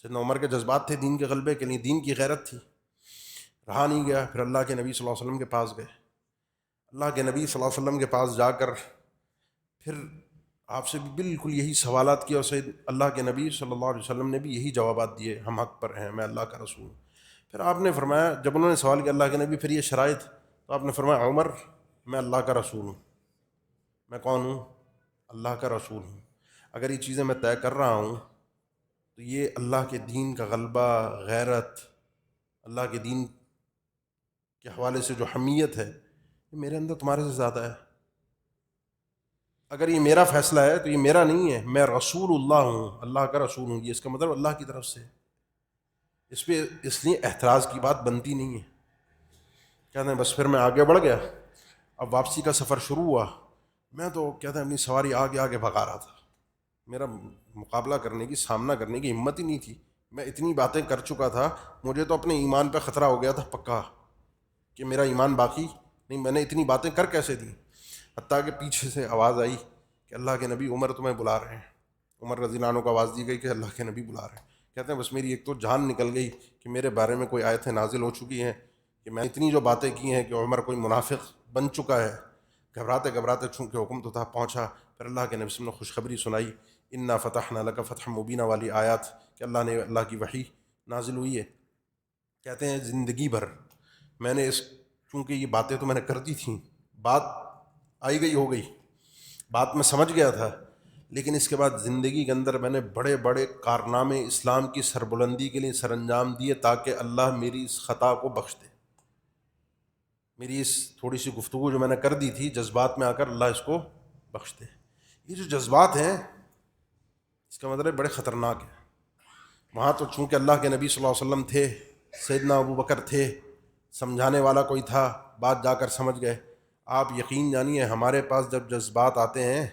سیدنا عمر کے جذبات تھے دین کے غلبے کے لیے، دین کی غیرت تھی، رہا نہیں گیا، پھر اللہ کے نبی صلی اللہ علیہ وسلم کے پاس گئے۔ اللہ کے نبی صلی اللہ علیہ وسلم کے پاس جا کر پھر آپ سے بھی بالکل یہی سوالات کیے، اور سید اللہ کے نبی صلی اللہ علیہ وسلم نے بھی یہی جوابات دیے، ہم حق پر ہیں، میں اللہ کا رسول ہوں۔ پھر آپ نے فرمایا، جب انہوں نے سوال کیا اللہ کے نبی پھر یہ شرائط، تو آپ نے فرمایا عمر میں اللہ کا رسول ہوں۔ میں کون ہوں؟ اللہ کا رسول ہوں۔ اگر یہ چیزیں میں طے کر رہا ہوں تو یہ اللہ کے دین کا غلبہ، غیرت، اللہ کے دین کے حوالے سے جو حمیت ہے یہ میرے اندر تمہارے سے زیادہ ہے۔ اگر یہ میرا فیصلہ ہے تو یہ میرا نہیں ہے، میں رسول اللہ ہوں، اللہ کا رسول ہوں، یہ اس کا مطلب اللہ کی طرف سے۔ اس پہ اس لیے احتراز کی بات بنتی نہیں ہے۔ کہتے ہیں بس پھر میں آگے بڑھ گیا، اب واپسی کا سفر شروع ہوا، میں تو کہتے ہیں اپنی سواری آگے آگے بھگا رہا تھا، میرا مقابلہ کرنے کی، سامنا کرنے کی ہمت ہی نہیں تھی۔ میں اتنی باتیں کر چکا تھا، مجھے تو اپنے ایمان پہ خطرہ ہو گیا تھا پکا کہ میرا ایمان باقی نہیں، میں نے اتنی باتیں کر کیسے دیں۔ حتیٰ کہ پیچھے سے آواز آئی کہ اللہ کے نبی عمر تمہیں بلا رہے ہیں۔ عمر رضی اللہ عنہ کو آواز دی گئی کہ اللہ کے نبی بلا رہے ہیں۔ کہتے ہیں بس میری ایک تو جان نکل گئی کہ میرے بارے میں کوئی آیتیں نازل ہو چکی ہیں کہ میں اتنی جو باتیں کی ہیں کہ عمر کوئی منافق بن چکا ہے۔ گھبراتے گھبراتے چونکہ حکم تو تھا پہنچا، پھر اللہ کے نبی صلی اللہ علیہ وسلم نے خوشخبری سنائی، انا فتحنا لک فتحا مبینا والی آیات، کہ اللہ نے، اللہ کی وحی نازل ہوئی ہے۔ کہتے ہیں زندگی بھر میں نے چونکہ یہ باتیں تو میں نے کر دی تھیں، بات آئی گئی ہو گئی، بات میں سمجھ گیا تھا، لیکن اس کے بعد زندگی کے اندر میں نے بڑے بڑے کارنامے اسلام کی سربلندی کے لیے سر انجام دیے تاکہ اللہ میری اس خطا کو بخش دے۔ میری اس تھوڑی سی گفتگو جو میں نے کر دی تھی جذبات میں آ کر، اللہ اس کو بخش دے۔ یہ جو جذبات ہیں اس کا مطلب بڑے خطرناک ہے۔ وہاں تو چونکہ اللہ کے نبی صلی اللہ علیہ وسلم تھے، سیدنا ابوبکر تھے، سمجھانے والا کوئی تھا، بات جا کر سمجھ گئے۔ آپ یقین جانیے ہمارے پاس جب جذبات آتے ہیں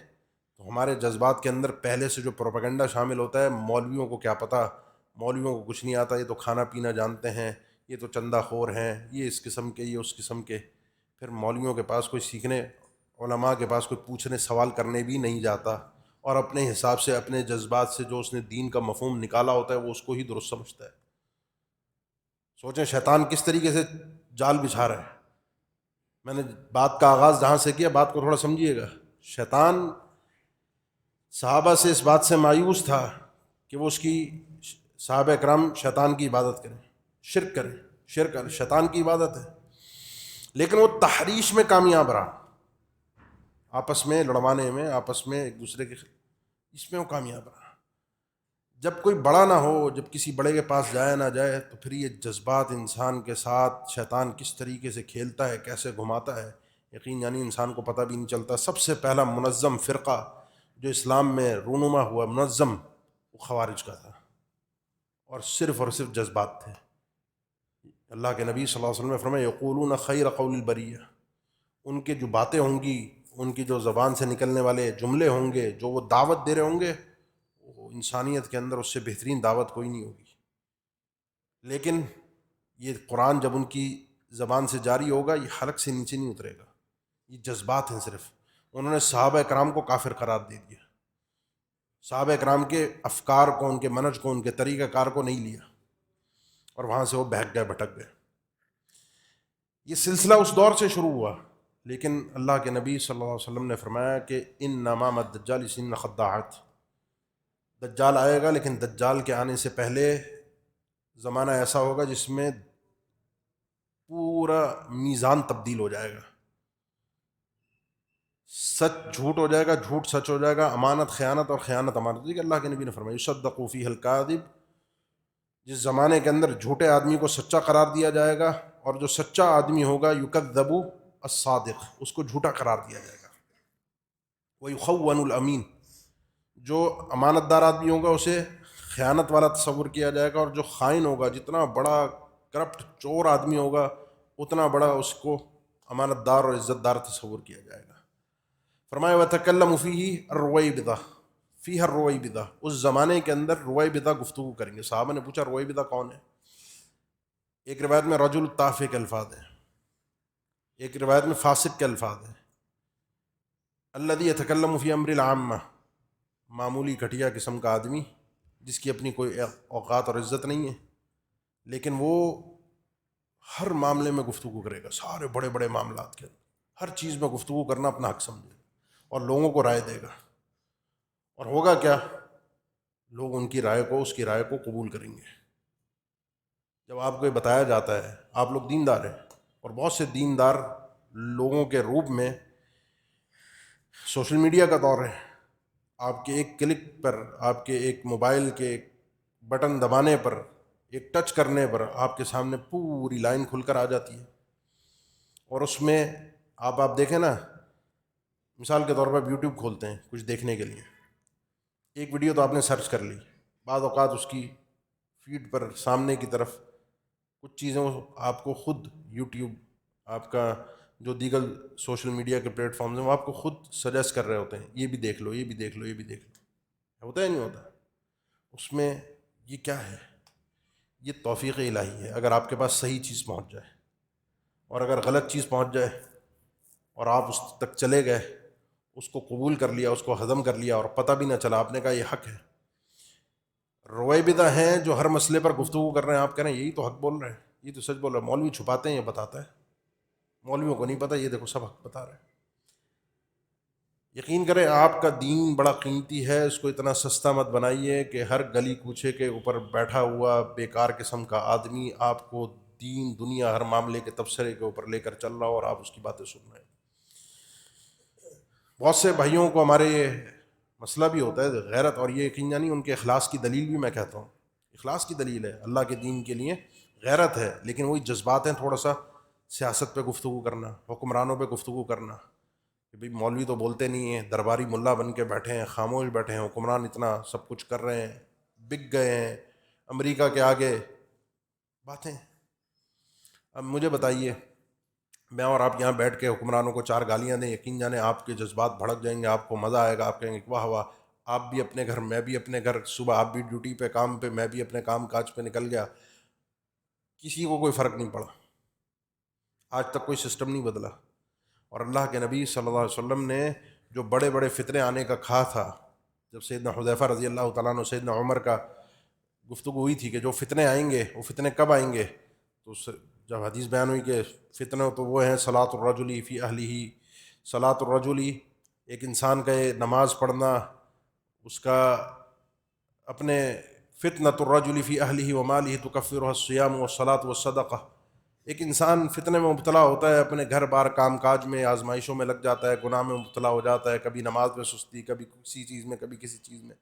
تو ہمارے جذبات کے اندر پہلے سے جو پروپیگنڈا شامل ہوتا ہے، مولویوں کو کیا پتہ، مولویوں کو کچھ نہیں آتا، یہ تو کھانا پینا جانتے ہیں، یہ تو چندہ خور ہیں، یہ اس قسم کے، یہ اس قسم کے۔ پھر مولویوں کے پاس کوئی سیکھنے، علماء کے پاس کوئی پوچھنے سوال کرنے بھی نہیں جاتا، اور اپنے حساب سے اپنے جذبات سے جو اس نے دین کا مفہوم نکالا ہوتا ہے وہ اس کو ہی درست سمجھتا ہے۔ سوچیں شیطان کس طریقے سے جال بچھا رہا ہے۔ میں نے بات کا آغاز جہاں سے کیا، بات کو تھوڑا سمجھیے گا۔ شیطان صحابہ سے اس بات سے مایوس تھا کہ وہ اس کی، صحابہ کرام شیطان کی عبادت کریں، شرک کریں، شرک شیطان کی عبادت ہے، لیکن وہ تحریش میں کامیاب رہا، آپس میں لڑوانے میں، آپس میں ایک دوسرے کے، اس میں وہ کامیاب رہا۔ جب کوئی بڑا نہ ہو، جب کسی بڑے کے پاس جایا نہ جائے، تو پھر یہ جذبات انسان کے ساتھ شیطان کس طریقے سے کھیلتا ہے، کیسے گھماتا ہے، یقین یعنی انسان کو پتہ بھی نہیں چلتا۔ سب سے پہلا منظم فرقہ جو اسلام میں رونما ہوا منظم، وہ خوارج کا تھا، اور صرف جذبات تھے۔ اللہ کے نبی صلی اللہ علیہ وسلم نے فرمایا یقولون خیر قول البریہ، ان کی جو باتیں ہوں گی، ان کی جو زبان سے نکلنے والے جملے ہوں گے، جو وہ دعوت دے رہے ہوں گے، وہ انسانیت کے اندر اس سے بہترین دعوت کوئی نہیں ہوگی۔ لیکن یہ قرآن جب ان کی زبان سے جاری ہوگا، یہ حلق سے نیچے نہیں اترے گا، یہ جذبات ہیں صرف۔ انہوں نے صحابہ کرام کو کافر قرار دے دیا، صحابہ کرام کے افکار کو، ان کے منہج کو، ان کے طریقہ کار کو نہیں لیا، اور وہاں سے وہ بہک گئے، بھٹک گئے۔ یہ سلسلہ اس دور سے شروع ہوا، لیکن اللہ کے نبی صلی اللہ علیہ وسلم نے فرمایا کہ انما الدجال سن خداعت، دجال آئے گا، لیکن دجال کے آنے سے پہلے زمانہ ایسا ہوگا جس میں پورا میزان تبدیل ہو جائے گا، سچ جھوٹ ہو جائے گا، جھوٹ سچ ہو جائے گا، امانت خیانت اور خیانت امانت۔ دیکھیے اللہ کے نبی نے فرمایا یصدق فیہ الکاذب، جس زمانے کے اندر جھوٹے آدمی کو سچا قرار دیا جائے گا، اور جو سچا آدمی ہوگا یکذب الصادق، اس کو جھوٹا قرار دیا جائے گا۔ ویخون الامین، جو امانت دار آدمی ہوگا اسے خیانت والا تصور کیا جائے گا، اور جو خائن ہوگا، جتنا بڑا کرپٹ چور آدمی ہوگا، اتنا بڑا اس کو امانت دار اور عزت دار تصور کیا جائے گا۔ فرمایا وَتَكَلَّمُ فِيهِ الرُّوَيْبِضَةُ، فِيهَا الرُّوَيْبِضَةُ، اس زمانے کے اندر رویبدہ گفتگو کریں گے۔ صحابہ نے پوچھا رویبدہ کون ہے؟ ایک روایت میں رجل الطافع کے الفاظ ہیں، ایک روایت میں فاسق کے الفاظ ہیں۔ الذي يتكلم في امر العامہ، معمولی گھٹیا قسم کا آدمی جس کی اپنی کوئی اوقات اور عزت نہیں ہے، لیکن وہ ہر معاملے میں گفتگو کرے گا، سارے بڑے بڑے معاملات کے ہر چیز میں گفتگو کرنا اپنا حق سمجھے گا، اور لوگوں کو رائے دے گا، اور ہوگا کیا، لوگ ان کی رائے کو، اس کی رائے کو قبول کریں گے۔ جب آپ کو یہ بتایا جاتا ہے، آپ لوگ دیندار ہیں، اور بہت سے دیندار لوگوں کے روپ میں سوشل میڈیا کا دور ہے، آپ کے ایک کلک پر، آپ کے ایک موبائل کے ایک بٹن دبانے پر، ایک ٹچ کرنے پر آپ کے سامنے پوری لائن کھل کر آ جاتی ہے، اور اس میں آپ دیکھیں نا، مثال کے طور پر یوٹیوب کھولتے ہیں کچھ دیکھنے کے لیے، ایک ویڈیو تو آپ نے سرچ کر لی، بعض اوقات اس کی فیڈ پر سامنے کی طرف کچھ چیزیں آپ کو خود یوٹیوب، آپ کا جو دیگر سوشل میڈیا کے پلیٹ فارمز ہیں، وہ آپ کو خود سجیسٹ کر رہے ہوتے ہیں، یہ بھی دیکھ لو، یہ بھی دیکھ لو، یہ بھی دیکھ لو، ہوتا ہے نہیں ہوتا؟ اس میں یہ کیا ہے؟ یہ توفیق الہی ہے۔ اگر آپ کے پاس صحیح چیز پہنچ جائے، اور اگر غلط چیز پہنچ جائے اور آپ اس تک چلے گئے، اس کو قبول کر لیا، اس کو ہضم کر لیا، اور پتہ بھی نہ چلا، آپ نے کہا یہ حق ہے۔ رویبدہ ہیں جو ہر مسئلے پر گفتگو کر رہے ہیں، آپ کہہ رہے ہیں یہی تو حق بول رہے ہیں، یہ تو سچ بول رہے ہیں، مولوی چھپاتے ہیں، یہ بتاتا ہے، مولویوں کو نہیں پتہ، یہ دیکھو سب حق بتا رہے ہیں۔ یقین کریں آپ کا دین بڑا قیمتی ہے، اس کو اتنا سستا مت بنائیے کہ ہر گلی کوچے کے اوپر بیٹھا ہوا بیکار قسم کا آدمی آپ کو دین دنیا ہر معاملے کے تبصرے کے اوپر لے کر چل رہا ہو، اور آپ اس کی باتیں سن رہے ہیں۔ بہت سے بھائیوں کو ہمارے یہ مسئلہ بھی ہوتا ہے غیرت، اور یہ یقین جانی ان کے اخلاص کی دلیل بھی میں کہتا ہوں، اخلاص کی دلیل ہے، اللہ کے دین کے لیے غیرت ہے، لیکن وہی جذبات ہیں، تھوڑا سا سیاست پہ گفتگو کرنا، حکمرانوں پہ گفتگو کرنا، کہ بھئی مولوی تو بولتے نہیں ہیں، درباری ملا بن کے بیٹھے ہیں، خاموش بیٹھے ہیں، حکمران اتنا سب کچھ کر رہے ہیں، بک گئے ہیں امریکہ کے آگے، باتیں۔ اب مجھے بتائیے، میں اور آپ یہاں بیٹھ کے حکمرانوں کو چار گالیاں دیں، یقین جانے آپ کے جذبات بھڑک جائیں گے، آپ کو مزہ آئے گا، آپ کہیں گے واہ واہ، آپ بھی اپنے گھر، میں بھی اپنے گھر، صبح آپ بھی ڈیوٹی پہ، کام پہ، میں بھی اپنے کام کاج پہ نکل گیا، کسی کو کوئی فرق نہیں پڑا، آج تک کوئی سسٹم نہیں بدلا۔ اور اللہ کے نبی صلی اللہ علیہ وسلم نے جو بڑے بڑے فتنے آنے کا کہا تھا، جب سیدنا حذیفہ رضی اللہ تعالیٰ عنہ، سیدنا عمر کا گفتگو ہوئی تھی کہ جو فتنے آئیں گے، وہ فتنے کب آئیں گے، تو جب حدیث بیان ہوئی کہ فتنے تو وہ ہیں صلاۃ الرجل فی اہلہ، صلاۃ الرجل، ایک انسان کا یہ نماز پڑھنا، اس کا اپنے فتنۃ الرجل فی اہلہ ومالہ تکفرہ الصیام والصلاۃ والصدقہ، ایک انسان فتنے میں مبتلا ہوتا ہے، اپنے گھر بار کام کاج میں آزمائشوں میں لگ جاتا ہے، گناہ میں مبتلا ہو جاتا ہے، کبھی نماز میں سستی، کبھی کسی چیز میں، کبھی کسی چیز میں،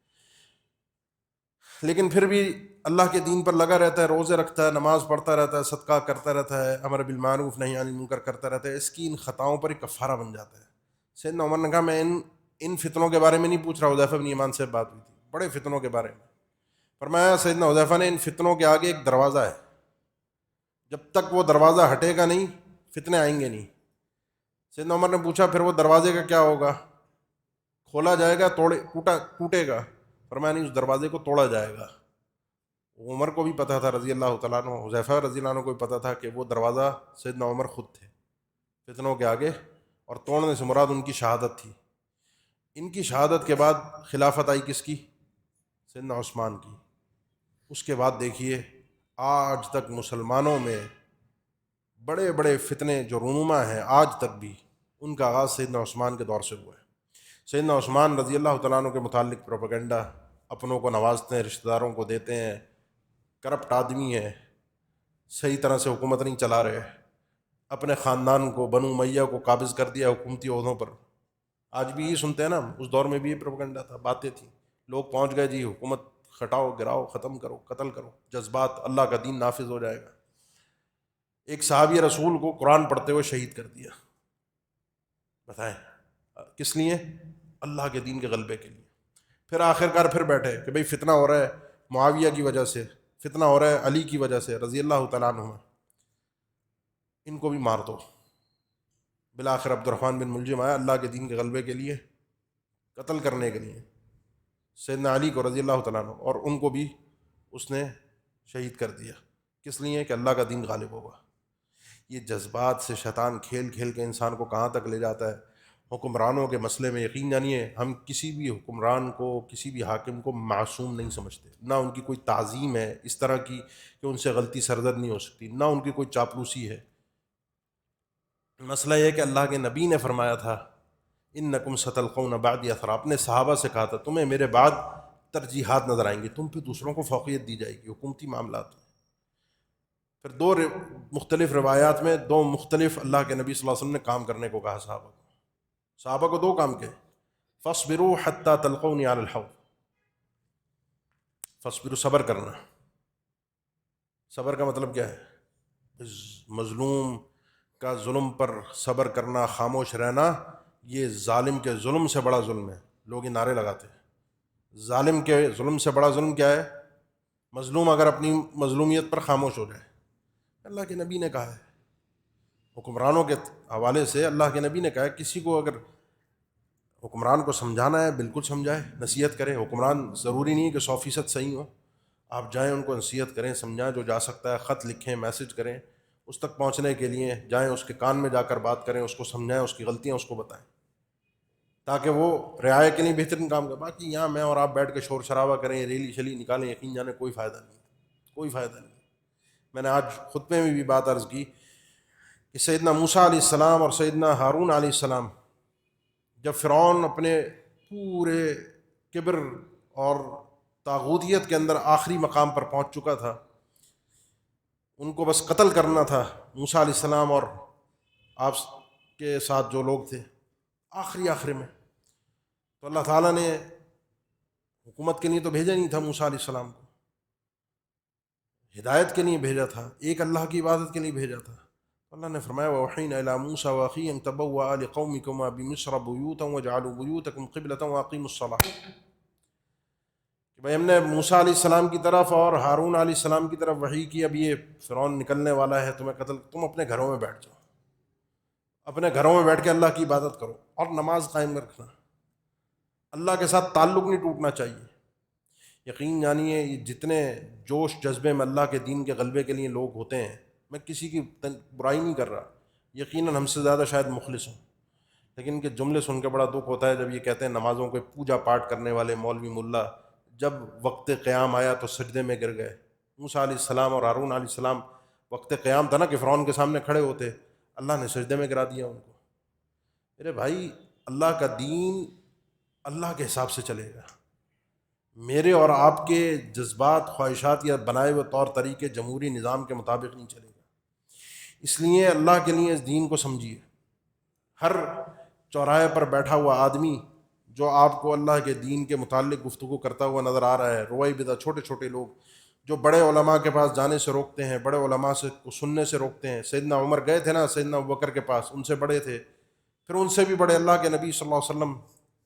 لیکن پھر بھی اللہ کے دین پر لگا رہتا ہے، روزے رکھتا ہے، نماز پڑھتا رہتا ہے، صدقہ کرتا رہتا ہے، امر بالمعروف نہی عن المنکر کرتا رہتا ہے، اس کی ان خطاؤں پر ایک کفارہ بن جاتا ہے۔ سیدنا عمر نے کہا میں ان فتنوں کے بارے میں نہیں پوچھ رہا، حذیفہ بن یمان سے بات ہوئی تھی بڑے فتنوں کے بارے میں، فرمایا سیدنا حذیفہ نے ان فتنوں کے آگے ایک دروازہ ہے، جب تک وہ دروازہ ہٹے گا نہیں فتنے آئیں گے نہیں۔ سیدنا عمر نے پوچھا پھر وہ دروازے کا کیا ہوگا؟ کھولا جائے گا ٹوٹے گا؟ فرمایا نہیں، اس دروازے کو توڑا جائے گا۔ عمر کو بھی پتا تھا رضی اللہ تعالیٰ عنہ، حذیفہ رضی اللہ عنہ کو بھی پتا تھا کہ وہ دروازہ سیدنا عمر خود تھے فتنوں کے آگے، اور توڑنے سے مراد ان کی شہادت تھی۔ ان کی شہادت کے بعد خلافت آئی کس کی؟ سیدنا عثمان کی۔ اس کے بعد دیکھیے آج تک مسلمانوں میں بڑے بڑے فتنے جو رونما ہیں آج تک بھی، ان کا آغاز سیدنا عثمان کے دور سے ہوا ہے۔ سیدنا عثمان رضی اللہ تعالیٰ عنہ کے متعلق پروپیگنڈا، اپنوں کو نوازتے ہیں، رشتہ داروں کو دیتے ہیں، کرپٹ آدمی ہے، صحیح طرح سے حکومت نہیں چلا رہے، اپنے خاندان کو بنو امیہ کو قابض کر دیا حکومتی عہدوں پر۔ آج بھی یہ سنتے ہیں نا، اس دور میں بھی یہ پروپیگنڈا تھا، باتیں تھیں، لوگ پہنچ گئے جی حکومت ہٹاؤ، گراؤ، ختم کرو، قتل کرو، جذبات، اللہ کا دین نافذ ہو جائے گا۔ ایک صحابی رسول کو قرآن پڑھتے ہوئے شہید کر دیا، بتائیں کس لیے؟ اللہ کے دین کے غلبے کے لیے۔ پھر آخر کار پھر بیٹھے کہ بھئی فتنہ ہو رہا ہے معاویہ کی وجہ سے، فتنہ ہو رہا ہے علی کی وجہ سے رضی اللہ تعالیٰ عنہ، ان کو بھی مار دو۔ بالآخر عبد الرحمن بن ملجم آیا اللہ کے دین کے غلبے کے لیے، قتل کرنے کے لیے سیدنا علی کو رضی اللہ تعالیٰ عنہ، اور ان کو بھی اس نے شہید کر دیا۔ کس لیے؟ کہ اللہ کا دین غالب ہوگا۔ یہ جذبات سے شیطان کھیل کھیل کے انسان کو کہاں تک لے جاتا ہے۔ حکمرانوں کے مسئلے میں یقین جانیے ہم کسی بھی حکمران کو، کسی بھی حاکم کو معصوم نہیں سمجھتے، نہ ان کی کوئی تعظیم ہے اس طرح کی کہ ان سے غلطی سرزد نہیں ہو سکتی، نہ ان کی کوئی چاپلوسی ہے۔ مسئلہ یہ ہے کہ اللہ کے نبی نے فرمایا تھا انکم ستلقون بعدی اثرا، اپنے صحابہ سے کہا تھا تمہیں میرے بعد ترجیحات نظر آئیں گی، تم پہ دوسروں کو فوقیت دی جائے گی حکومتی معاملات میں۔ پھر دو مختلف روایات میں دو مختلف اللہ کے نبی صلی اللہ علیہ وسلم نے کام کرنے کو کہا صحابہ کو دو کام کہے، فاصبروا حتی تلقونی علی الحوض، فاصبروا صبر کرنا۔ صبر کا مطلب کیا ہے؟ مظلوم کا ظلم پر صبر کرنا، خاموش رہنا، یہ ظالم کے ظلم سے بڑا ظلم ہے۔ لوگ یہ نعرے لگاتے ہیں، ظالم کے ظلم سے بڑا ظلم کیا ہے؟ مظلوم اگر اپنی مظلومیت پر خاموش ہو جائے۔ اللہ کے نبی نے کہا ہے، حکمرانوں کے حوالے سے اللہ کے نبی نے کہا ہے کسی کو اگر حکمران کو سمجھانا ہے بالکل سمجھائے، نصیحت کرے۔ حکمران ضروری نہیں ہے کہ 100% صحیح ہو، آپ جائیں ان کو نصیحت کریں، سمجھائیں، جو جا سکتا ہے خط لکھیں، میسج کریں، اس تک پہنچنے کے لیے جائیں، اس کے کان میں جا کر بات کریں، اس کو سمجھائیں، اس کی غلطیاں اس کو بتائیں، تاکہ وہ رعایا کے لیے بہترین کام کرے۔ باقی یہاں میں اور آپ بیٹھ کے شور شرابہ کریں، ریلی شلی نکالیں، یقین جانے کوئی فائدہ نہیں، کوئی فائدہ نہیں۔ میں نے آج خطبے میں بھی بات عرض کی کہ سیدنا موسیٰ علیہ السلام اور سیدنا ہارون علیہ السلام جب فرعون اپنے پورے کبر اور طاغوتیت کے اندر آخری مقام پر پہنچ چکا تھا، ان کو بس قتل کرنا تھا، موسیٰ علیہ السلام اور آپ کے ساتھ جو لوگ تھے، آخری میں، تو اللہ تعالیٰ نے حکومت کے لیے تو بھیجا نہیں تھا موسیٰ علیہ السلام کو، ہدایت کے لیے بھیجا تھا، ایک اللہ کی عبادت کے لیے بھیجا تھا۔ اللہ نے فرمایا وَأَوْحَيْنَا إِلَىٰ مُوسَىٰ وَأَخِيهِ أَن تَبَوَّآ لِقَوْمِكُمَا بِمِصْرَ بُيُوتًا وَاجْعَلُوا بُيُوتَكُمْ قِبْلَةً وَأَقِيمُوا الصَّلَاةَ، کہ بھائی ہم نے موسیٰ علیہ السلام کی طرف اور ہارون علیہ السلام کی طرف وحی کی، اب یہ فرعون نکلنے والا ہے تمہیں قتل، تم اپنے گھروں میں بیٹھ جاؤ، اپنے گھروں میں بیٹھ کے اللہ کی عبادت کرو اور نماز قائم رکھنا، اللہ کے ساتھ تعلق نہیں ٹوٹنا چاہیے۔ یقین جانیے یہ جتنے جوش جذبے میں اللہ کے دین کے غلبے کے لیے لوگ ہوتے ہیں، میں کسی کی برائی نہیں کر رہا، یقیناً ہم سے زیادہ شاید مخلص ہوں، لیکن ان کے جملے سن کے بڑا دکھ ہوتا ہے جب یہ کہتے ہیں نمازوں کے پوجا پاٹ کرنے والے مولوی ملا جب وقت قیام آیا تو سجدے میں گر گئے۔ موسیٰ علیہ السلام اور ہارون علیہ السلام وقت قیام تھا نا کہ فرعون کے سامنے کھڑے ہوتے، اللہ نے سجدے میں گرا دیا ان کو۔ میرے بھائی اللہ کا دین اللہ کے حساب سے چلے گا، میرے اور آپ کے جذبات، خواہشات یا بنائے ہوئے طور طریقے جمہوری نظام کے مطابق نہیں چلے گا۔ اس لیے اللہ کے لیے اس دین کو سمجھیے۔ ہر چوراہے پر بیٹھا ہوا آدمی جو آپ کو اللہ کے دین کے متعلق گفتگو کرتا ہوا نظر آ رہا ہے، روئی بدع چھوٹے چھوٹے لوگ جو بڑے علماء کے پاس جانے سے روکتے ہیں، بڑے علماء سے کو سننے سے روکتے ہیں. سیدنا عمر گئے تھے نا سیدنا ابوبکر کے پاس، ان سے بڑے تھے، پھر ان سے بھی بڑے اللہ کے نبی صلی اللہ علیہ وسلم،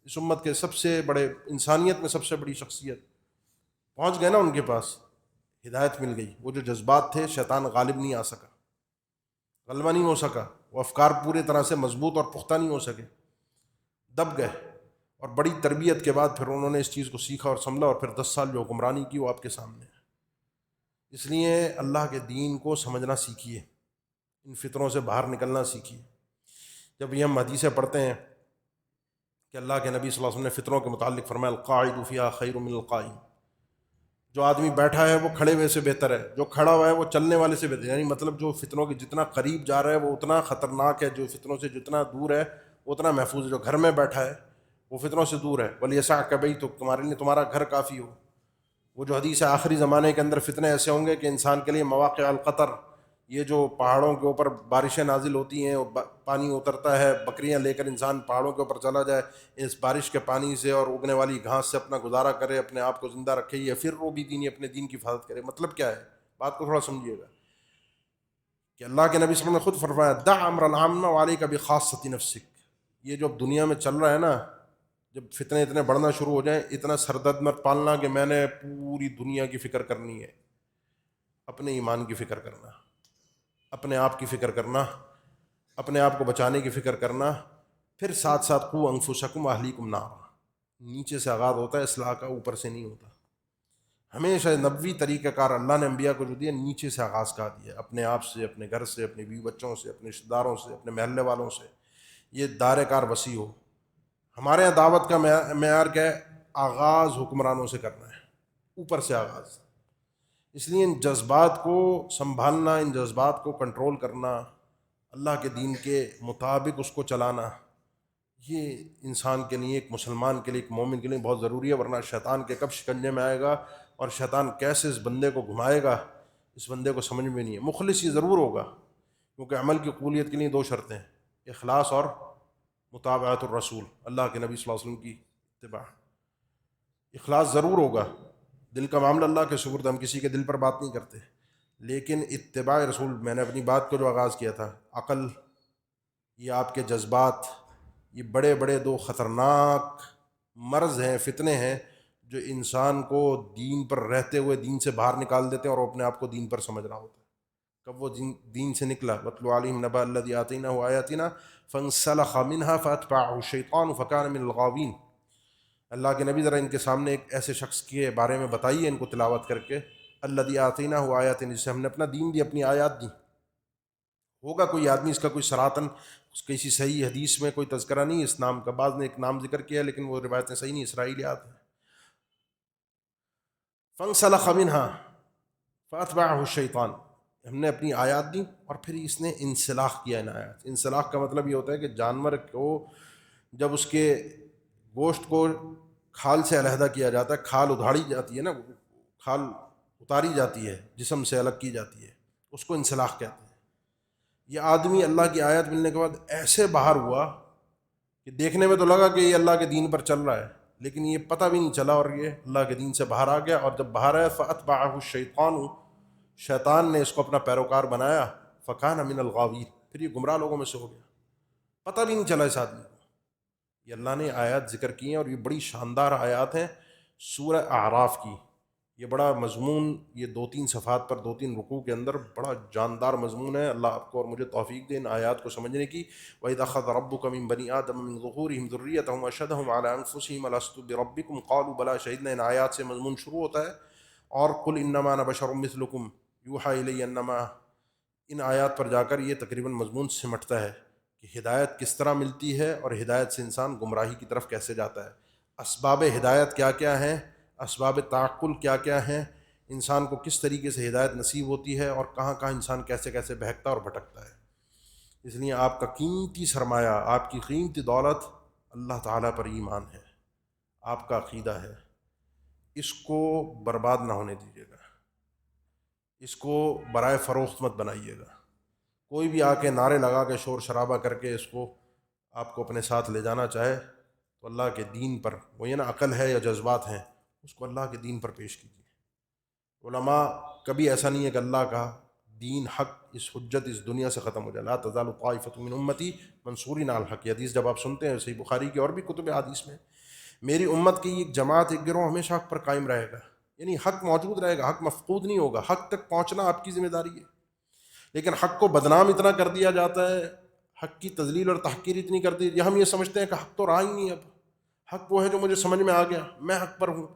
اس امت کے سب سے بڑے، انسانیت میں سب سے بڑی شخصیت، پہنچ گئے نا ان کے پاس، ہدایت مل گئی. وہ جو جذبات تھے، شیطان غالب نہیں آ سکا، غلبہ نہیں ہو سکا، وہ افکار پورے طرح سے مضبوط اور پختہ نہیں ہو سکے، دب گئے. اور بڑی تربیت کے بعد پھر انہوں نے اس چیز کو سیکھا اور سمجھا، اور پھر 10 سال جو حکمرانی کی وہ آپ کے سامنے ہے. اس لیے اللہ کے دین کو سمجھنا سیکھیے، ان فطروں سے باہر نکلنا سیکھیے. جب یہ ہم حدیثیں پڑھتے ہیں کہ اللہ کے نبی صلی اللہ علیہ وسلم نے فطروں کے متعلق فرمایا القاعد فیہا خیر من القائم، جو آدمی بیٹھا ہے وہ کھڑے ہوئے سے بہتر ہے، جو کھڑا ہوا ہے وہ چلنے والے سے بہتر ہے. یعنی مطلب جو فتنوں کے جتنا قریب جا رہا ہے وہ اتنا خطرناک ہے، جو فتنوں سے جتنا دور ہے اتنا محفوظ ہے. جو گھر میں بیٹھا ہے وہ فتنوں سے دور ہے. وَلْيَسَعْكَ بَيْتُكَ، تمہارے لیے تمہارا گھر کافی ہو. وہ جو حدیث ہے آخری زمانے کے اندر فتنے ایسے ہوں گے کہ انسان کے لیے مواقع القطر، یہ جو پہاڑوں کے اوپر بارشیں نازل ہوتی ہیں، پانی اترتا ہے، بکریاں لے کر انسان پہاڑوں کے اوپر چلا جائے، اس بارش کے پانی سے اور اگنے والی گھاس سے اپنا گزارا کرے، اپنے آپ کو زندہ رکھے، یا پھر وہ بھی دینی اپنے دین کی حفاظت کرے. مطلب کیا ہے؟ بات کو تھوڑا سمجھیے گا کہ اللہ کے نبی صلی اللہ علیہ وسلم نے خود فرمایا دع امر العامہ وعلیک بخاصۃ نفسک. یہ جو اب دنیا میں چل رہا ہے نا، جب فتنے اتنے بڑھنا شروع ہو جائیں، اتنا سردرد مت پالنا کہ میں نے پوری دنیا کی فکر کرنی ہے. اپنے ایمان کی فکر کرنا، اپنے آپ کی فکر کرنا، اپنے آپ کو بچانے کی فکر کرنا. پھر ساتھ ساتھ قوا انفسکم واہلیکم نارا. نیچے سے آغاز ہوتا ہے اصلاح کا، اوپر سے نہیں ہوتا. ہمیشہ نبوی طریقہ کار اللہ نے انبیاء کو جو دیا، نیچے سے آغاز کا دیا، اپنے آپ سے، اپنے گھر سے، اپنے بیوی بچوں سے، اپنے رشتہ داروں سے، اپنے محلے والوں سے. یہ دائرہ کار وسیع ہو. ہمارے یہاں دعوت کا معیار کیا ہے؟ آغاز حکمرانوں سے کرنا ہے، اوپر سے آغاز. اس لیے ان جذبات کو سنبھالنا، ان جذبات کو کنٹرول کرنا، اللہ کے دین کے مطابق اس کو چلانا، یہ انسان کے لیے، ایک مسلمان کے لیے، ایک مومن کے لیے بہت ضروری ہے. ورنہ شیطان کے کب شکنجے میں آئے گا اور شیطان کیسے اس بندے کو گھمائے گا، اس بندے کو سمجھ میں نہیں ہے. مخلص یہ ضرور ہوگا، کیونکہ عمل کی قبولیت کے لیے 2 شرطیں ہیں: اخلاص اور متابعت الرسول، اللہ کے نبی صلی اللہ علیہ وسلم کی اتباع. اخلاص ضرور ہوگا، دل کا معاملہ اللہ کے سپرد، ہم کسی کے دل پر بات نہیں کرتے، لیکن اتباع رسول. میں نے اپنی بات کو جو آغاز کیا تھا، عقل، یہ آپ کے جذبات، یہ بڑے بڑے 2 خطرناک مرض ہیں، فتنے ہیں، جو انسان کو دین پر رہتے ہوئے دین سے باہر نکال دیتے ہیں اور اپنے آپ کو دین پر سمجھ رہا ہوتا ہے. کب وہ دین سے نکلا، وَاتْلُ عَلَيْهِمْ نَبَأَ الَّذِي آتَيْنَاهُ آيَاتِنَا فَانسَلَخَ مِنْهَا فَأَتْبَعَهُ الشَّيْطَانُ فَكَانَ مِنَ الْغَاوِينَ. اللہ کے نبی ذرا ان کے سامنے ایک ایسے شخص کے بارے میں بتائیے، ان کو تلاوت کر کے، الَّذِي آتَيْنَاهُ آيَاتِنَا، جسے ہم نے اپنا دین دی، اپنی آیات دی. ہوگا کوئی آدمی، اس کا کوئی سراتن کسی صحیح حدیث میں کوئی تذکرہ نہیں اس نام کا. بعض نے ایک نام ذکر کیا ہے لیکن وہ روایتیں صحیح نہیں، اسرائیلیات ہیں. فَانسَلَخَ مِنْهَا فَأَتْبَعَهُ الشَّيْطَانُ، ہم نے اپنی آیات دی اور پھر اس نے انسلاخ کیا ان آیات. انسلاخ کا مطلب یہ ہوتا ہے کہ جانور کو جب اس کے گوشت کو کھال سے علیحدہ کیا جاتا ہے، کھال ادھاڑی جاتی ہے نا، کھال اتاری جاتی ہے، جسم سے الگ کی جاتی ہے، اس کو انسلاخ کہتے ہیں. یہ آدمی اللہ کی آیت ملنے کے بعد ایسے باہر ہوا کہ دیکھنے میں تو لگا کہ یہ اللہ کے دین پر چل رہا ہے، لیکن یہ پتہ بھی نہیں چلا اور یہ اللہ کے دین سے باہر آ گیا. اور جب باہر آیا فَأَتْبَعَهُ الشَّيْطَانُ، شیطان نے اس کو اپنا پیروکار بنایا، فَكَانَ مِنَ الْغَاوِينَ، پھر یہ گمراہ لوگوں میں سے ہو گیا. پتہ بھی نہیں چلا اس آدمی کو. یہ اللہ نے آیات ذکر کی ہیں اور یہ بڑی شاندار آیات ہیں سورہ اعراف کی. یہ بڑا مضمون، یہ 2-3 صفحات پر 2-3 رکوع کے اندر بڑا جاندار مضمون ہے. اللہ آپ کو اور مجھے توفیق دے ان آیات کو سمجھنے کی. وَإِذْ أَخَذَ رَبُّكَ مِن بَنِي آدَمَ مِن ظُهُورِهِمْ ذُرِّيَّتَهُمْ وَأَشْهَدَهُمْ عَلَىٰ أَنفُسِهِمْ أَلَسْتُ بِرَبِّكُمْ قَالُوا بَلَىٰ شَهِدْنَا. ان آیات سے مضمون شروع ہوتا ہے. اور قُلْ إِنَّمَا أَنَا بَشَرٌ مِثْلُكُمْ يُوحَىٰ إِلَيَّ أَنَّمَا، ان آیات پر جا کر یہ تقریباً مضمون سمٹتا ہے کہ ہدایت کس طرح ملتی ہے اور ہدایت سے انسان گمراہی کی طرف کیسے جاتا ہے، اسباب ہدایت کیا کیا ہیں، اسباب تعقل کیا کیا ہیں، انسان کو کس طریقے سے ہدایت نصیب ہوتی ہے، اور کہاں کہاں انسان کیسے کیسے بہکتا اور بھٹکتا ہے. اس لیے آپ کا قیمتی سرمایہ، آپ کی قیمتی دولت اللہ تعالیٰ پر ایمان ہے، آپ کا عقیدہ ہے. اس کو برباد نہ ہونے دیجیے گا، اس کو برائے فروخت مت بنائیے گا. کوئی بھی آ کے نعرے لگا کے شور شرابہ کر کے اس کو آپ کو اپنے ساتھ لے جانا چاہے تو اللہ کے دین پر، وہ یہ نا عقل ہے یا جذبات ہیں، اس کو اللہ کے دین پر پیش کیجیے۔ علماء کبھی ایسا نہیں ہے کہ اللہ کا دین حق اس حجت اس دنیا سے ختم ہو جائے۔ لا تزال طائفۃ من امتی منصورین علی الحق، یہ حدیث جب آپ سنتے ہیں صحیح بخاری کی اور بھی کتب حدیث میں، میری امت کی ایک جماعت ایک گروہ ہمیشہ حق پر قائم رہے گا، یعنی حق موجود رہے گا، حق مفقود نہیں ہوگا، حق تک پہنچنا آپ کی ذمہ داری ہے۔ لیکن حق کو بدنام اتنا کر دیا جاتا ہے، حق کی تذلیل اور تحقیر اتنی کر دی، ہم یہ سمجھتے ہیں کہ حق تو رہا ہی نہیں، اب حق وہ ہے جو مجھے سمجھ میں آ گیا، میں حق پر ہوں،